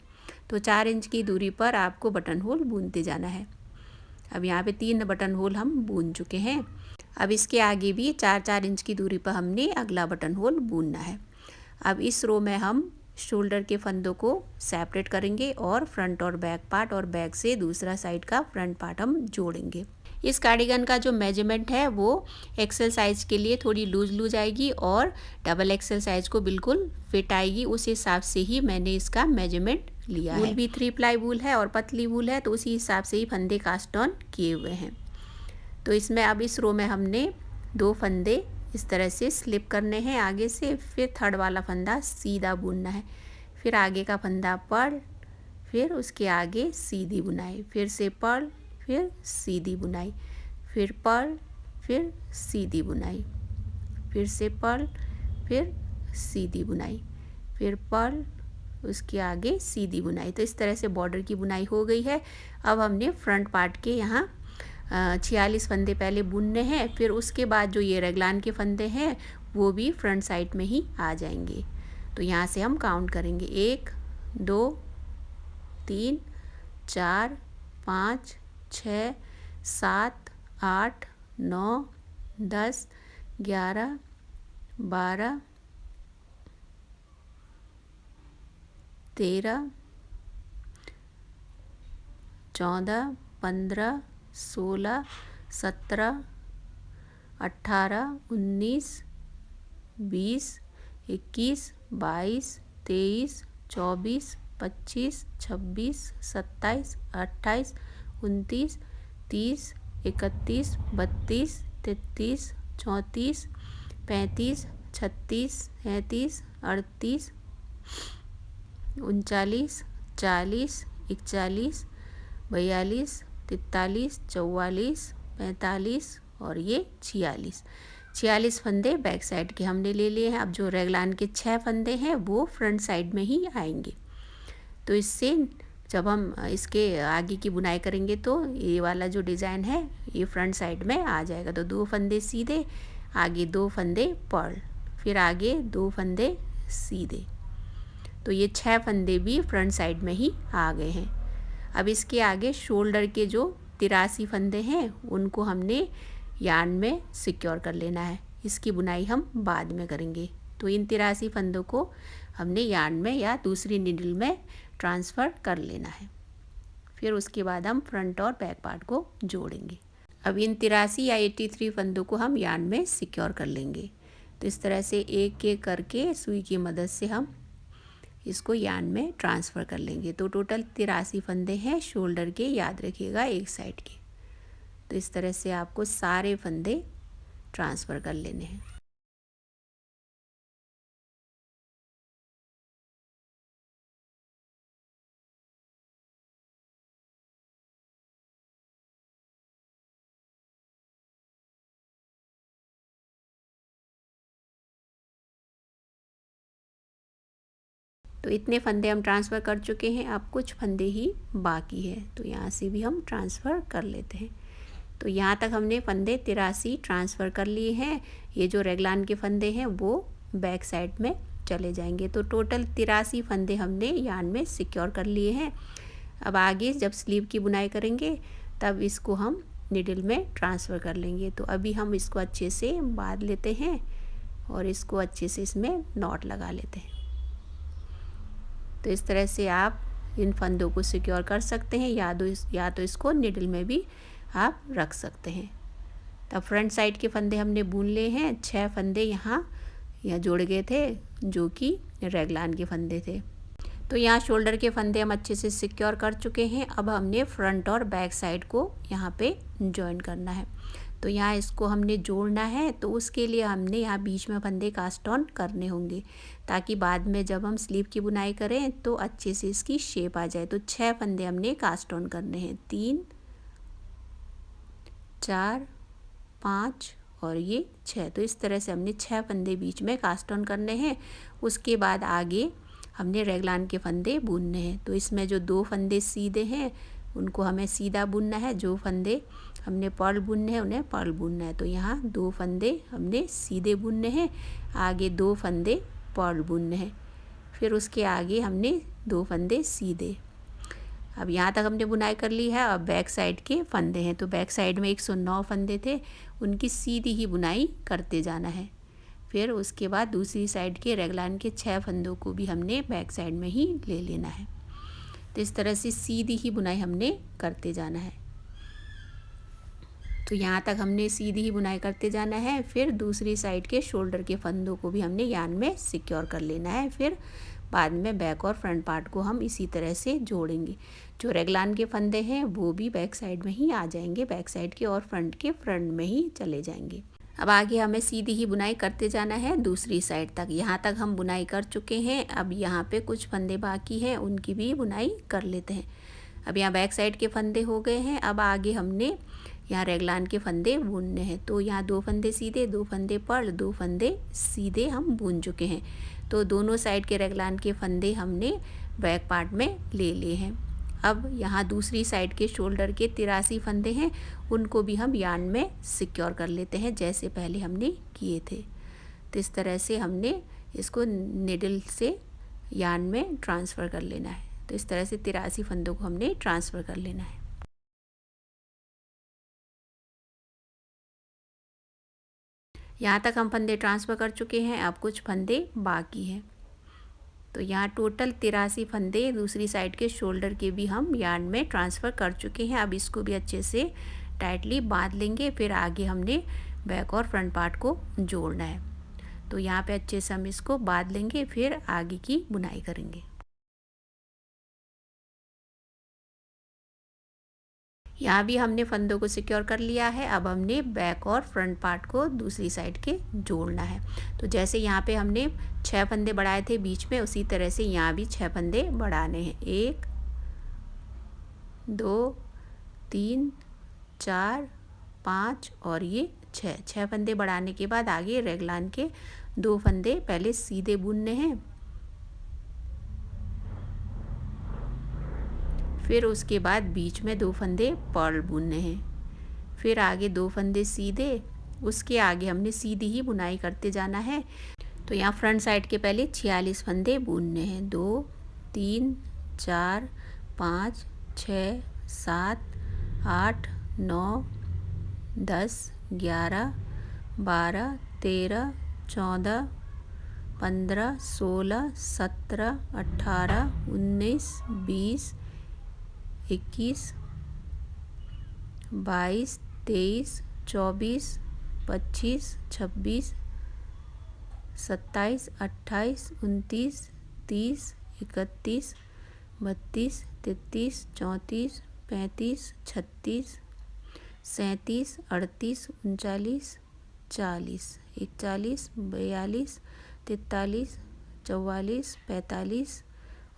तो 4 इंच की दूरी पर आपको बटन होल बुनते जाना है। अब यहाँ पे 3 बटन होल हम बुन चुके हैं। अब इसके आगे भी 4-4 इंच की दूरी पर हमने अगला बटन होल बुनना है। अब इस रो में हम शोल्डर के फंदों को सेपरेट करेंगे और फ्रंट और बैक पार्ट और बैक से दूसरा साइड का फ्रंट पार्ट हम जोड़ेंगे। इस कार्डिगन का जो मेजरमेंट है वो एक्सेल साइज़ के लिए थोड़ी लूज आएगी और डबल एक्सेल साइज़ को बिल्कुल फिट आएगी, उस हिसाब से ही मैंने इसका मेजरमेंट लिया है। वूल भी 3 प्लाई वूल है और पतली वूल है, तो उसी हिसाब से ही फंदे कास्ट ऑन किए हुए हैं। तो इसमें अब इस रो में हमने 2 फंदे इस तरह से स्लिप करने हैं आगे से, फिर थर्ड वाला फंदा सीधा बुनना है, फिर आगे का फंदा पढ़, फिर उसके आगे सीधी बुनाई, फिर से पढ़, फिर सीधी बुनाई, फिर पढ़, फिर सीधी बुनाई, फिर से पढ़, फिर सीधी बुनाई, फिर पढ़, उसके आगे सीधी बुनाई। तो इस तरह से बॉर्डर की बुनाई हो गई है। अब हमने फ्रंट पार्ट के यहाँ 46 फंदे पहले बुनने हैं, फिर उसके बाद जो ये रेगलान के फंदे हैं वो भी फ्रंट साइड में ही आ जाएंगे। तो यहाँ से हम काउंट करेंगे 1 2 3 4 5 6 7 8 9 10 11 12 13 14 15 16 17 18 19 20 21 22 23 24 25 26 27 28 29 30 31 32 33 34 35 36 37 38 39 40 41 42 43 44 45 और ये 46 फंदे बैक साइड के हमने ले लिए हैं। अब जो रेगलान के 6 फंदे हैं वो फ्रंट साइड में ही आएंगे। तो इससे जब हम इसके आगे की बुनाई करेंगे तो ये वाला जो डिज़ाइन है ये फ्रंट साइड में आ जाएगा। तो 2 फंदे सीधे, आगे 2 फंदे पढ़, फिर आगे 2 फंदे सीधे, तो ये 6 फंदे भी फ्रंट साइड में ही आ गए हैं। अब इसके आगे शोल्डर के जो 83 फंदे हैं उनको हमने यार्न में सिक्योर कर लेना है, इसकी बुनाई हम बाद में करेंगे। तो इन 83 फंदों को हमने यार्न में या दूसरी नीडल में ट्रांसफ़र कर लेना है, फिर उसके बाद हम फ्रंट और बैक पार्ट को जोड़ेंगे। अब इन 83 या 83 फंदों को हम यार्न में सिक्योर कर लेंगे। तो इस तरह से एक एक करके सुई की मदद से हम इसको यार्न में ट्रांसफ़र कर लेंगे। तो टोटल 83 फंदे हैं शोल्डर के, याद रखिएगा, एक साइड के। तो इस तरह से आपको सारे फंदे ट्रांसफ़र कर लेने हैं। तो इतने फंदे हम ट्रांसफ़र कर चुके हैं, अब कुछ फंदे ही बाकी है, तो यहाँ से भी हम ट्रांसफ़र कर लेते हैं। तो यहाँ तक हमने फंदे 83 ट्रांसफ़र कर लिए हैं। ये जो रेगलान के फंदे हैं वो बैक साइड में चले जाएंगे। तो टोटल 83 फंदे हमने यार्न में सिक्योर कर लिए हैं। अब आगे जब स्लीव की बुनाई करेंगे तब इसको हम निडल में ट्रांसफ़र कर लेंगे। तो अभी हम इसको अच्छे से बांध लेते हैं और इसको अच्छे से इसमें नॉट लगा लेते हैं। तो इस तरह से आप इन फंदों को सिक्योर कर सकते हैं, या तो इसको निडल में भी आप रख सकते हैं। तब फ्रंट साइड के फंदे हमने बुन लिए हैं। 6 फंदे यहाँ जोड़ गए थे जो कि रेगलान के फंदे थे। तो यहाँ शोल्डर के फंदे हम अच्छे से सिक्योर कर चुके हैं। अब हमने फ्रंट और बैक साइड को यहाँ पे जॉइन करना है। तो यहाँ इसको हमने जोड़ना है, तो उसके लिए हमने यहाँ बीच में फंदे कास्ट ऑन करने होंगे ताकि बाद में जब हम स्लीव की बुनाई करें तो अच्छे से इसकी शेप आ जाए। तो 6 फंदे हमने कास्ट ऑन करने हैं, 3 4 5 और ये 6। तो इस तरह से हमने 6 फंदे बीच में कास्ट ऑन करने हैं। उसके बाद आगे हमने रेगलान के फंदे बुनने हैं। तो इसमें जो 2 फंदे सीधे हैं उनको हमें सीधा बुनना है, जो फंदे हमने पर्ल बुनने हैं उन्हें पर्ल बुनना है। तो यहाँ 2 फंदे हमने सीधे बुनने हैं, आगे 2 फंदे पर्ल बुनने हैं, फिर उसके आगे हमने 2 फंदे सीधे। अब यहाँ तक हमने बुनाई कर ली है। अब बैक साइड के फंदे हैं, तो बैक साइड में 109 फंदे थे, उनकी सीधी ही बुनाई करते जाना है। फिर उसके बाद दूसरी साइड के रेगलान के 6 फंदों को भी हमने बैक साइड में ही ले लेना है। तो इस तरह से सीधी ही बुनाई हमने करते जाना है। तो यहाँ तक हमने सीधी ही बुनाई करते जाना है। फिर दूसरी साइड के शोल्डर के फंदों को भी हमने यार्न में सिक्योर कर लेना है। फिर बाद में बैक और फ्रंट पार्ट को हम इसी तरह से जोड़ेंगे। जो रेगलान के फंदे हैं वो भी बैक साइड में ही आ जाएंगे, बैक साइड के, और फ्रंट के फ्रंट में ही चले जाएंगे। अब आगे हमें सीधी ही बुनाई करते जाना है दूसरी साइड तक। यहाँ तक हम बुनाई कर चुके हैं। अब यहाँ पे कुछ फंदे बाकी हैं, उनकी भी बुनाई कर लेते हैं। अब यहाँ बैक साइड के फंदे हो गए हैं। अब आगे हमने यहाँ रेगलान के फंदे बुनने हैं। तो यहाँ 2 फंदे सीधे, 2 फंदे पर्ल, 2 फंदे सीधे हम बुन चुके हैं। तो दोनों साइड के रेगलान के फंदे हमने बैक पार्ट में ले लिए हैं। अब यहाँ दूसरी साइड के शोल्डर के 83 फंदे हैं, उनको भी हम यार्न में सिक्योर कर लेते हैं जैसे पहले हमने किए थे। तो इस तरह से हमने इसको निडल से यार्न में ट्रांसफ़र कर लेना है। तो इस तरह से 83 फंदों को हमने ट्रांसफ़र कर लेना है। यहाँ तक हम फंदे ट्रांसफ़र कर चुके हैं। अब कुछ फंदे बाकी हैं। तो यहाँ टोटल 83 फंदे दूसरी साइड के शोल्डर के भी हम यार्न में ट्रांसफ़र कर चुके हैं। अब इसको भी अच्छे से टाइटली बांध लेंगे। फिर आगे हमने बैक और फ्रंट पार्ट को जोड़ना है। तो यहाँ पे अच्छे से हम इसको बांध लेंगे, फिर आगे की बुनाई करेंगे। यहाँ भी हमने फंदों को सिक्योर कर लिया है। अब हमने बैक और फ्रंट पार्ट को दूसरी साइड के जोड़ना है। तो जैसे यहाँ पे हमने 6 फंदे बढ़ाए थे बीच में, उसी तरह से यहाँ भी 6 फंदे बढ़ाने हैं। 1 2 3 4 5 और ये 6 फंदे बढ़ाने के बाद आगे रेगलान के 2 फंदे पहले सीधे बुनने हैं, फिर उसके बाद बीच में 2 फंदे पर्ल बुनने हैं, फिर आगे 2 फंदे सीधे, उसके आगे हमने सीधी ही बुनाई करते जाना है। तो यहाँ फ्रंट साइड के पहले 46 फंदे बुनने हैं। 2 3 4 5 6 7 8 9 10 11 12 13 14 15 16 17 18 19 20 21 22 23 24 25 26 27, 28, 29, 30, 31, 32, 33, 34, 35, 36, 37, 38, 39, 40, 41, 42, 43, 44, 45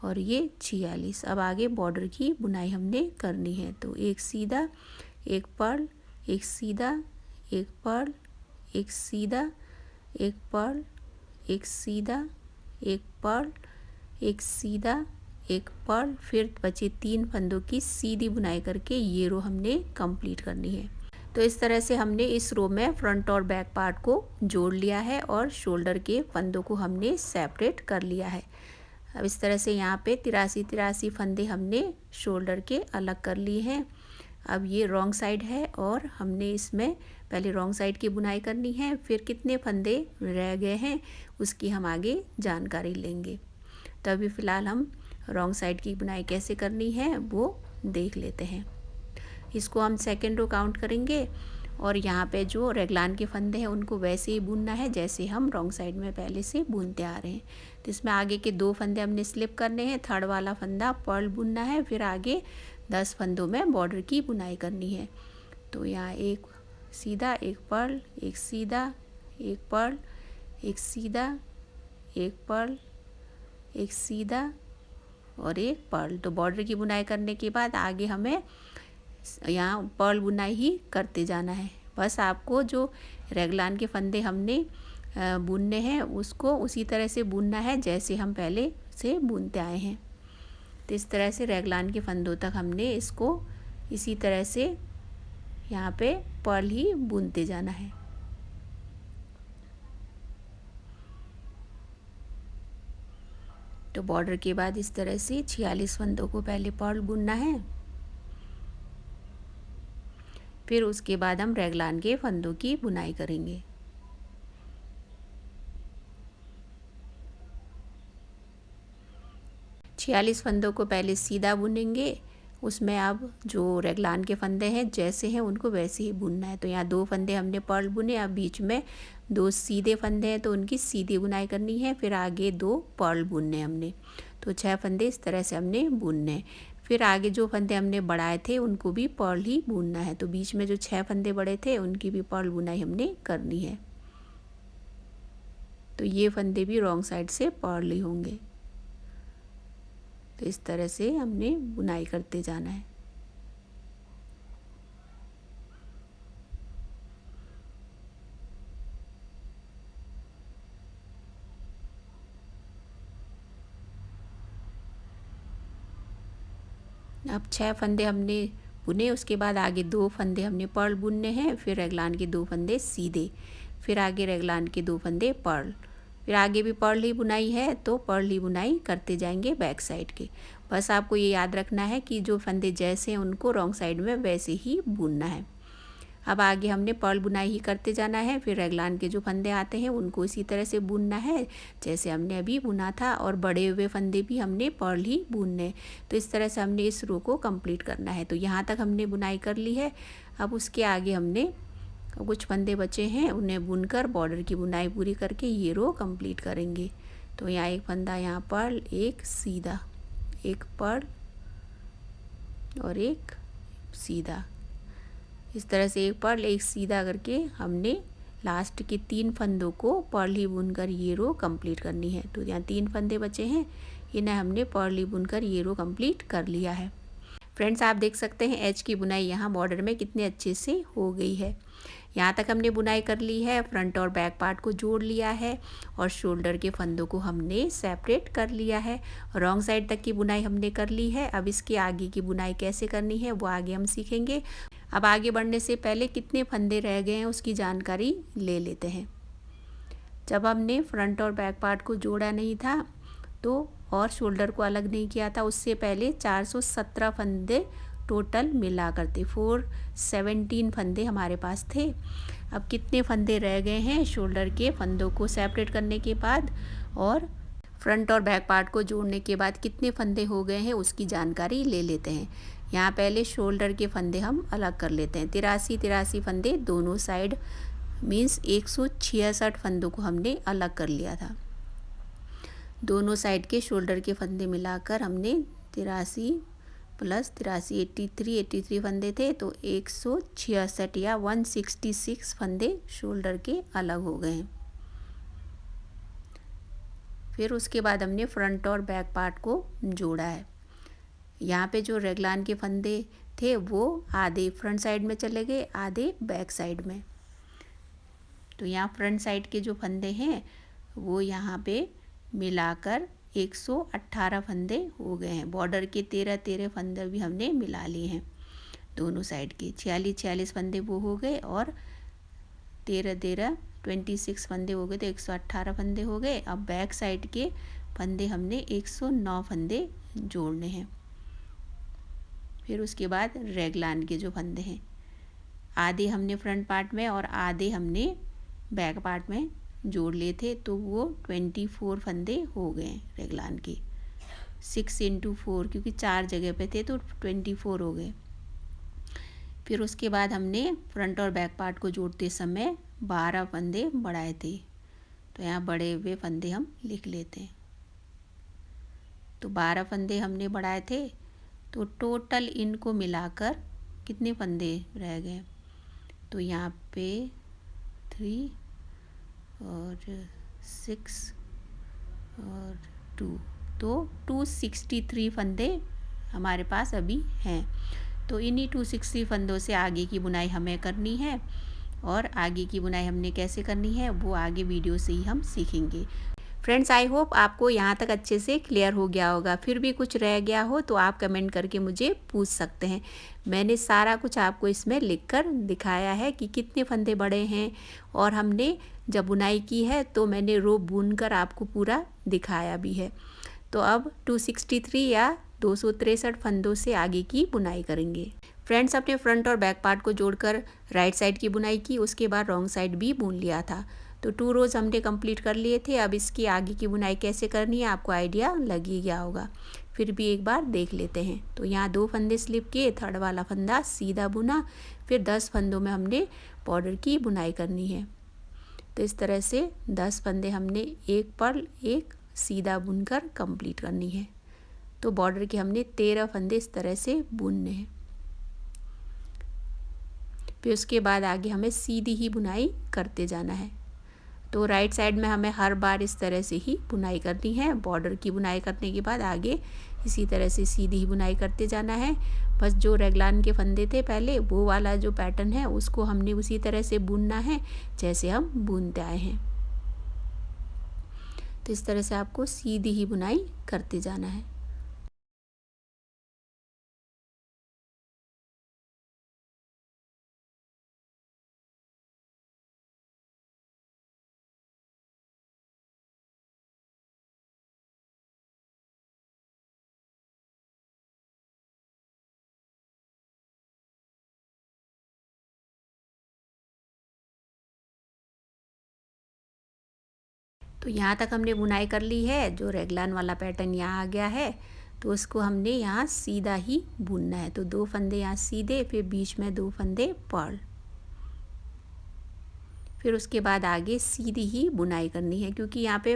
और ये 46। अब आगे बॉर्डर की बुनाई हमने करनी है। तो एक सीधा, एक पर्ल, एक सीधा, एक पर्ल, एक सीधा, एक पर्ल, एक सीधा, एक पर्ल, एक सीधा, एक पर्ल, फिर बचे 3 फंदों की सीधी बुनाई करके ये रो हमने कंप्लीट करनी है। तो इस तरह से हमने इस रो में फ्रंट और बैक पार्ट को जोड़ लिया है और शोल्डर के फंदों को हमने सेपरेट कर लिया है। अब इस तरह से यहाँ पे 83 फंदे हमने शोल्डर के अलग कर लिए हैं। अब ये रॉन्ग साइड है और हमने इसमें पहले रॉन्ग साइड की बुनाई करनी है, फिर कितने फंदे रह गए हैं उसकी हम आगे जानकारी लेंगे। तो अभी फ़िलहाल हम रॉन्ग साइड की बुनाई कैसे करनी है वो देख लेते हैं। इसको हम सेकेंड रो काउंट करेंगे और यहाँ पे जो रेगलान के फंदे हैं उनको वैसे ही बुनना है जैसे हम रॉन्ग साइड में पहले से बुनते आ रहे हैं। तो इसमें आगे के 2 फंदे हमने स्लिप करने हैं, थर्ड वाला फंदा पर्ल बुनना है, फिर आगे 10 फंदों में बॉर्डर की बुनाई करनी है। तो यहाँ एक सीधा, एक पर्ल, एक सीधा, एक पर्ल, एक सीधा, एक पर्ल, एक सीधा और एक पर्ल। तो बॉर्डर की बुनाई करने के बाद आगे हमें यहाँ पर्ल बुनाई ही करते जाना है। बस आपको जो रेगलान के फंदे हमने बुनने हैं उसको उसी तरह से बुनना है जैसे हम पहले से बुनते आए हैं। तो इस तरह से रेगलान के फंदों तक हमने इसको इसी तरह से यहाँ पे पर्ल ही बुनते जाना है। तो बॉर्डर के बाद इस तरह से 46 फंदों को पहले पर्ल बुनना है, फिर उसके बाद हम रेगलान के फंदों की बुनाई करेंगे। छियालीस फंदों को पहले सीधा बुनेंगे, उसमें अब जो रेगलान के फंदे हैं जैसे हैं उनको वैसे ही बुनना है। तो यहाँ 2 फंदे हमने पर्ल बुने, अब बीच में 2 सीधे फंदे हैं तो उनकी सीधी बुनाई करनी है, फिर आगे 2 पर्ल बुनने हमने। तो 6 फंदे इस तरह से हमने बुनने। फिर आगे जो फंदे हमने बढ़ाए थे उनको भी पर्ल ही बुनना है। तो बीच में जो 6 फंदे बड़े थे उनकी भी पर्ल बुनाई हमने करनी है। तो ये फंदे भी रॉन्ग साइड से पर्ल ही होंगे। तो इस तरह से हमने बुनाई करते जाना है। अब 6 फंदे हमने बुने, उसके बाद आगे 2 फंदे हमने पर्ल बुनने हैं, फिर रेगलान के 2 फंदे सीधे, फिर आगे रेगलान के 2 फंदे पर्ल, फिर आगे भी पर्ल ही बुनाई है तो पर्ल ही बुनाई करते जाएंगे बैक साइड के। बस आपको ये याद रखना है कि जो फंदे जैसे हैं उनको रॉन्ग साइड में वैसे ही बुनना है। अब आगे हमने पर्ल बुनाई ही करते जाना है, फिर रेगलान के जो फंदे आते हैं उनको इसी तरह से बुनना है जैसे हमने अभी बुना था, और बड़े हुए फंदे भी हमने पर्ल ही बुनने। तो इस तरह से हमने इस रो को कंप्लीट करना है। तो यहाँ तक हमने बुनाई कर ली है। अब उसके आगे हमने कुछ फंदे बचे हैं उन्हें बुनकर बॉर्डर की बुनाई पूरी करके ये रो कंप्लीट करेंगे। तो यहाँ एक फंदा, यहाँ पर्ल, एक सीधा, एक पर्ल और एक सीधा, इस तरह से एक पर्ल एक सीधा करके हमने लास्ट के 3 फंदों को पर्ल ही बुनकर ये रो कंप्लीट करनी है। तो यहाँ 3 फंदे बचे हैं, इन्हें हमने पर्ल ही बुनकर ये रो कंप्लीट कर लिया है। फ्रेंड्स, आप देख सकते हैं एज की बुनाई यहाँ बॉर्डर में कितने अच्छे से हो गई है। यहाँ तक हमने बुनाई कर ली है, फ्रंट और बैक पार्ट को जोड़ लिया है और शोल्डर के फंदों को हमने सेपरेट कर लिया है। रॉन्ग साइड तक की बुनाई हमने कर ली है। अब इसके आगे की बुनाई कैसे करनी है वो आगे हम सीखेंगे। अब आगे बढ़ने से पहले कितने फंदे रह गए हैं उसकी जानकारी ले लेते हैं। जब हमने फ्रंट और बैक पार्ट को जोड़ा नहीं था तो और शोल्डर को अलग नहीं किया था, उससे पहले 417 फंदे टोटल मिला करते 417 फंदे हमारे पास थे। अब कितने फंदे रह गए हैं शोल्डर के फंदों को सेपरेट करने के बाद और फ्रंट और बैक पार्ट को जोड़ने के बाद कितने फंदे हो गए हैं उसकी जानकारी ले लेते हैं। यहाँ पहले शोल्डर के फंदे हम अलग कर लेते हैं। 83 फंदे दोनों साइड मीन्स 166 फंदों को हमने अलग कर लिया था। दोनों साइड के शोल्डर के फंदे मिलाकर हमने 83 प्लस 83 83 फंदे थे, तो 166 या 166 फंदे शोल्डर के अलग हो गए हैं। फिर उसके बाद हमने फ्रंट और बैक पार्ट को जोड़ा है। यहाँ पे जो रेगलान के फंदे थे वो आधे फ्रंट साइड में चले गए, आधे बैक साइड में। तो यहाँ फ्रंट साइड के जो फंदे हैं वो यहाँ पे मिलाकर 118 फंदे हो गए हैं। बॉर्डर के 13 फंदे भी हमने मिला लिए हैं। दोनों साइड के 46 फंदे वो हो गए और 26 फंदे हो गए, तो 118 फंदे हो गए। अब बैक साइड के फंदे हमने 109 फंदे जोड़ने हैं। फिर उसके बाद रेगलान के जो फंदे हैं, आधे हमने फ्रंट पार्ट में और आधे हमने बैक पार्ट में जोड़ लिए थे, तो वो 24 फंदे हो गए रेगलान के। 6 × 4 क्योंकि 4 जगह पे थे तो 24 हो गए। फिर उसके बाद हमने फ्रंट और बैक पार्ट को जोड़ते समय 12 फंदे बढ़ाए थे, तो यहाँ बढ़े हुए फंदे हम लिख लेते हैं। तो 12 फंदे हमने बढ़ाए थे, तो टोटल इनको मिलाकर कितने फंदे रह गए, तो यहाँ पे 3 और 6 और 2, तो 263 फंदे हमारे पास अभी हैं। तो इन्हीं 260 फंदों से आगे की बुनाई हमें करनी है, और आगे की बुनाई हमने कैसे करनी है वो आगे वीडियो से ही हम सीखेंगे। फ्रेंड्स, आई होप आपको यहाँ तक अच्छे से क्लियर हो गया होगा। फिर भी कुछ रह गया हो तो आप कमेंट करके मुझे पूछ सकते हैं। मैंने सारा कुछ आपको इसमें लिखकर दिखाया है कि कितने फंदे बढ़े हैं, और हमने जब बुनाई की है तो मैंने रो बुनकर आपको पूरा दिखाया भी है। तो अब 263 या 263 फंदों से आगे की बुनाई करेंगे। फ्रेंड्स, अपने फ्रंट और बैक पार्ट को जोड़कर राइट साइड की बुनाई की, उसके बाद रॉन्ग साइड भी बुन लिया था। तो 2 रोज़ हमने कंप्लीट कर लिए थे। अब इसकी आगे की बुनाई कैसे करनी है आपको आइडिया लग ही गया होगा, फिर भी एक बार देख लेते हैं। तो यहाँ 2 फंदे स्लिप किए, थर्ड वाला फंदा सीधा बुना, फिर 10 फंदों में हमने बॉर्डर की बुनाई करनी है। तो इस तरह से 10 फंदे हमने एक पर्ल एक सीधा बुनकर कंप्लीट करनी है। तो बॉर्डर के हमने 13 फंदे इस तरह से बुनने हैं। फिर उसके बाद आगे हमें सीधी ही बुनाई करते जाना है। तो राइट साइड में हमें हर बार इस तरह से ही बुनाई करनी है। बॉर्डर की बुनाई करने के बाद आगे इसी तरह से सीधी ही बुनाई करते जाना है। बस जो रेगलान के फंदे थे पहले, वो वाला जो पैटर्न है उसको हमने उसी तरह से बुनना है जैसे हम बुनते आए हैं। तो इस तरह से आपको सीधी ही बुनाई करते जाना है। तो यहाँ तक हमने बुनाई कर ली है। जो रेगलान वाला पैटर्न यहाँ आ गया है, तो उसको हमने यहाँ सीधा ही बुनना है। तो 2 फंदे यहाँ सीधे, फिर बीच में 2 फंदे पर्ल, फिर उसके बाद आगे सीधी ही बुनाई करनी है। क्योंकि यहाँ पे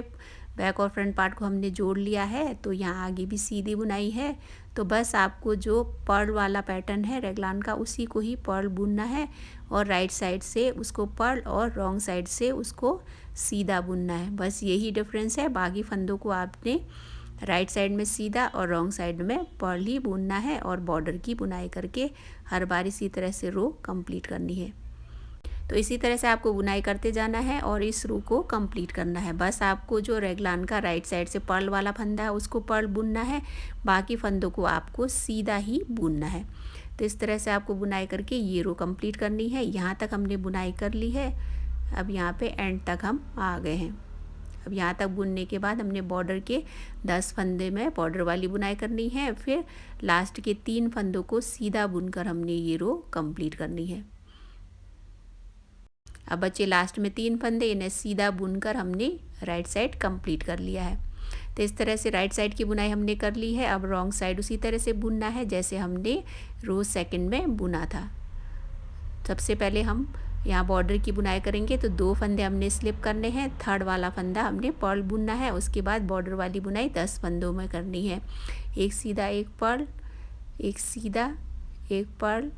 बैक और फ्रंट पार्ट को हमने जोड़ लिया है, तो यहाँ आगे भी सीधी बुनाई है। तो बस आपको जो पर्ल वाला पैटर्न है रेगलान का, उसी को ही पर्ल बुनना है, और राइट साइड से उसको पर्ल और रॉन्ग साइड से उसको सीधा बुनना है। बस यही डिफरेंस है। बाकी फंदों को आपने राइट साइड में सीधा और रॉन्ग साइड में पर्ल ही बुनना है, और बॉर्डर की बुनाई करके हर बार इसी तरह से रो कंप्लीट करनी है। तो इसी तरह से आपको बुनाई करते जाना है और इस रो को कंप्लीट करना है। बस आपको जो रेगलान का राइट साइड से पर्ल वाला फंदा है उसको पर्ल बुनना है, बाकी फंदों को आपको सीधा ही बुनना है। तो इस तरह से आपको बुनाई करके ये रो कंप्लीट करनी है। यहाँ तक हमने बुनाई कर ली है। अब यहाँ पे एंड तक हम आ गए हैं। अब यहाँ तक बुनने के बाद हमने बॉर्डर के 10 फंदे में बॉर्डर वाली बुनाई करनी है। फिर लास्ट के 3 फंदों को सीधा बुनकर हमने ये रो कंप्लीट करनी है। अब बचे लास्ट में 3 फंदे, इन्हें सीधा बुनकर हमने राइट साइड कंप्लीट कर लिया है। तो इस तरह से राइट साइड की बुनाई हमने कर ली है। अब रॉन्ग साइड उसी तरह से बुनना है जैसे हमने रो सेकंड में बुना था। सबसे पहले हम यहाँ बॉर्डर की बुनाई करेंगे तो 2 फंदे हमने स्लिप करने हैं, थर्ड वाला फंदा हमने पर्ल बुनना है। उसके बाद बॉर्डर वाली बुनाई 10 फंदों में करनी है। एक सीधा एक पर्ल, एक सीधा एक पर्ल,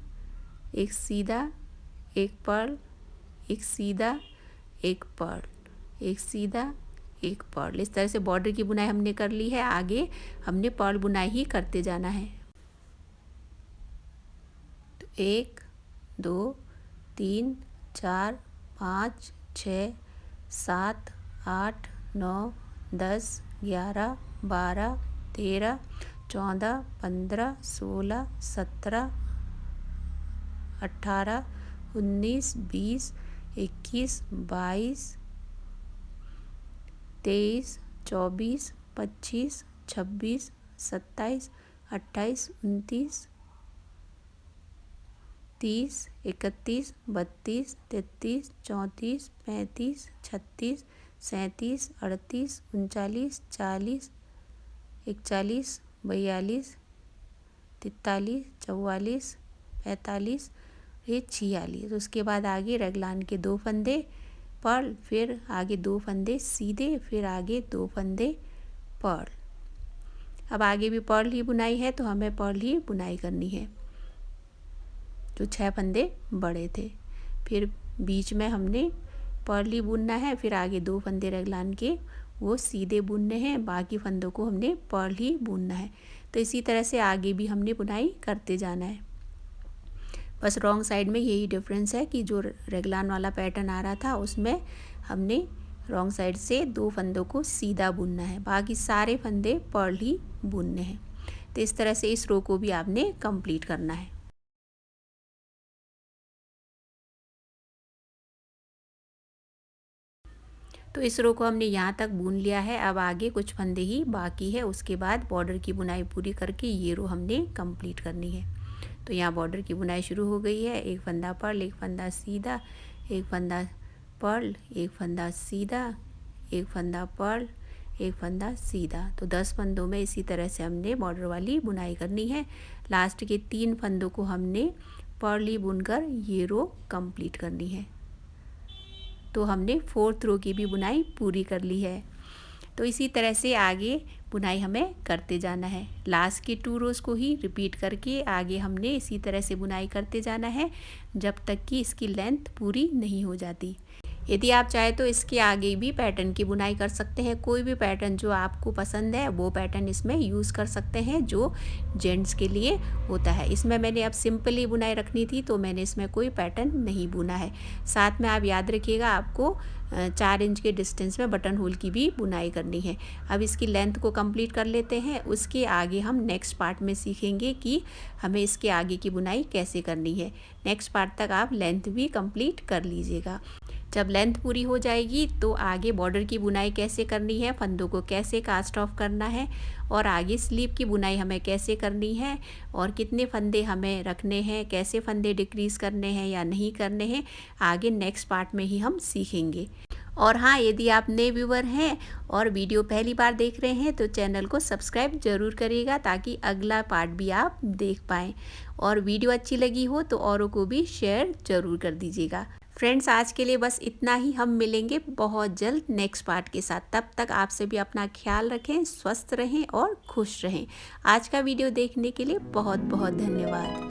एक सीधा एक पर्ल, एक सीधा एक पर्ल, एक सीधा एक पर्ल। इस तरह से बॉर्डर की बुनाई हमने कर ली है। आगे हमने पर्ल बुनाई ही करते जाना है। तो 1 2 3 4 5 6 7 8 9 10 11 12 13 14 15 16 17 18 19 20 21 22 23 24 25 26 27 28 29 30 31 32 33 34 35 36 37 38 39 40 41 42 43 44 45 ये 46। उसके बाद आगे रेगलान के 2 फंदे पर्ल, फिर आगे 2 फंदे सीधे, फिर आगे 2 फंदे पर्ल। अब आगे भी पर्ल ही बुनाई है तो हमें पर्ल ही बुनाई करनी है। जो 6 फंदे बड़े थे, फिर बीच में हमने पर्ल ही बुनना है, फिर आगे 2 फंदे रेगलान के वो सीधे बुनने हैं, बाकी फंदों को हमने पर्ल ही बुनना है। तो इसी तरह से आगे भी हमने बुनाई करते जाना है। बस रॉन्ग साइड में यही डिफरेंस है कि जो रेगलान वाला पैटर्न आ रहा था उसमें हमने रॉन्ग साइड से 2 फंदों को सीधा बुनना है, बाकी सारे फंदे पर्ल ही बुनने हैं। तो इस तरह से इस रो को भी आपने कंप्लीट करना है। तो इस रो को हमने यहाँ तक बुन लिया है। अब आगे कुछ फंदे ही बाकी है, उसके बाद बॉर्डर की बुनाई पूरी करके ये रो हमने कंप्लीट करनी है। तो यहाँ बॉर्डर की बुनाई शुरू हो गई है। एक फंदा पर्ल, एक फंदा सीधा, एक फंदा पर्ल, एक फंदा सीधा, एक फंदा पर्ल, एक फंदा सीधा। तो 10 फंदों में इसी तरह से हमने बॉर्डर वाली बुनाई करनी है। लास्ट के 3 फंदों को हमने पर्ल ही बुनकर ये रो कंप्लीट करनी है। तो हमने 4th रो की भी बुनाई पूरी कर ली है। तो इसी तरह से आगे बुनाई हमें करते जाना है। लास्ट के 2 रोज़ को ही रिपीट करके आगे हमने इसी तरह से बुनाई करते जाना है जब तक कि इसकी लेंथ पूरी नहीं हो जाती। यदि आप चाहे तो इसके आगे भी पैटर्न की बुनाई कर सकते हैं। कोई भी पैटर्न जो आपको पसंद है वो पैटर्न इसमें यूज़ कर सकते हैं जो जेंट्स के लिए होता है। इसमें मैंने अब सिंपली बुनाई रखनी थी तो मैंने इसमें कोई पैटर्न नहीं बुना है। साथ में आप याद रखिएगा आपको 4 इंच के डिस्टेंस में बटन होल की भी बुनाई करनी है। अब इसकी लेंथ को कंप्लीट कर लेते हैं। उसके आगे हम नेक्स्ट पार्ट में सीखेंगे कि हमें इसके आगे की बुनाई कैसे करनी है। नेक्स्ट पार्ट तक आप लेंथ भी कंप्लीट कर लीजिएगा। जब लेंथ पूरी हो जाएगी तो आगे बॉर्डर की बुनाई कैसे करनी है, फंदों को कैसे कास्ट ऑफ करना है और आगे स्लीव की बुनाई हमें कैसे करनी है और कितने फंदे हमें रखने हैं, कैसे फंदे डिक्रीज़ करने हैं या नहीं करने हैं, आगे नेक्स्ट पार्ट में ही हम सीखेंगे। और हाँ, यदि आप नए व्यूवर हैं और वीडियो पहली बार देख रहे हैं तो चैनल को सब्सक्राइब ज़रूर करिएगा ताकि अगला पार्ट भी आप देख पाएँ। और वीडियो अच्छी लगी हो तो औरों को भी शेयर ज़रूर कर दीजिएगा। फ्रेंड्स, आज के लिए बस इतना ही। हम मिलेंगे बहुत जल्द नेक्स्ट पार्ट के साथ। तब तक आप सभी अपना ख्याल रखें, स्वस्थ रहें और खुश रहें। आज का वीडियो देखने के लिए बहुत बहुत धन्यवाद।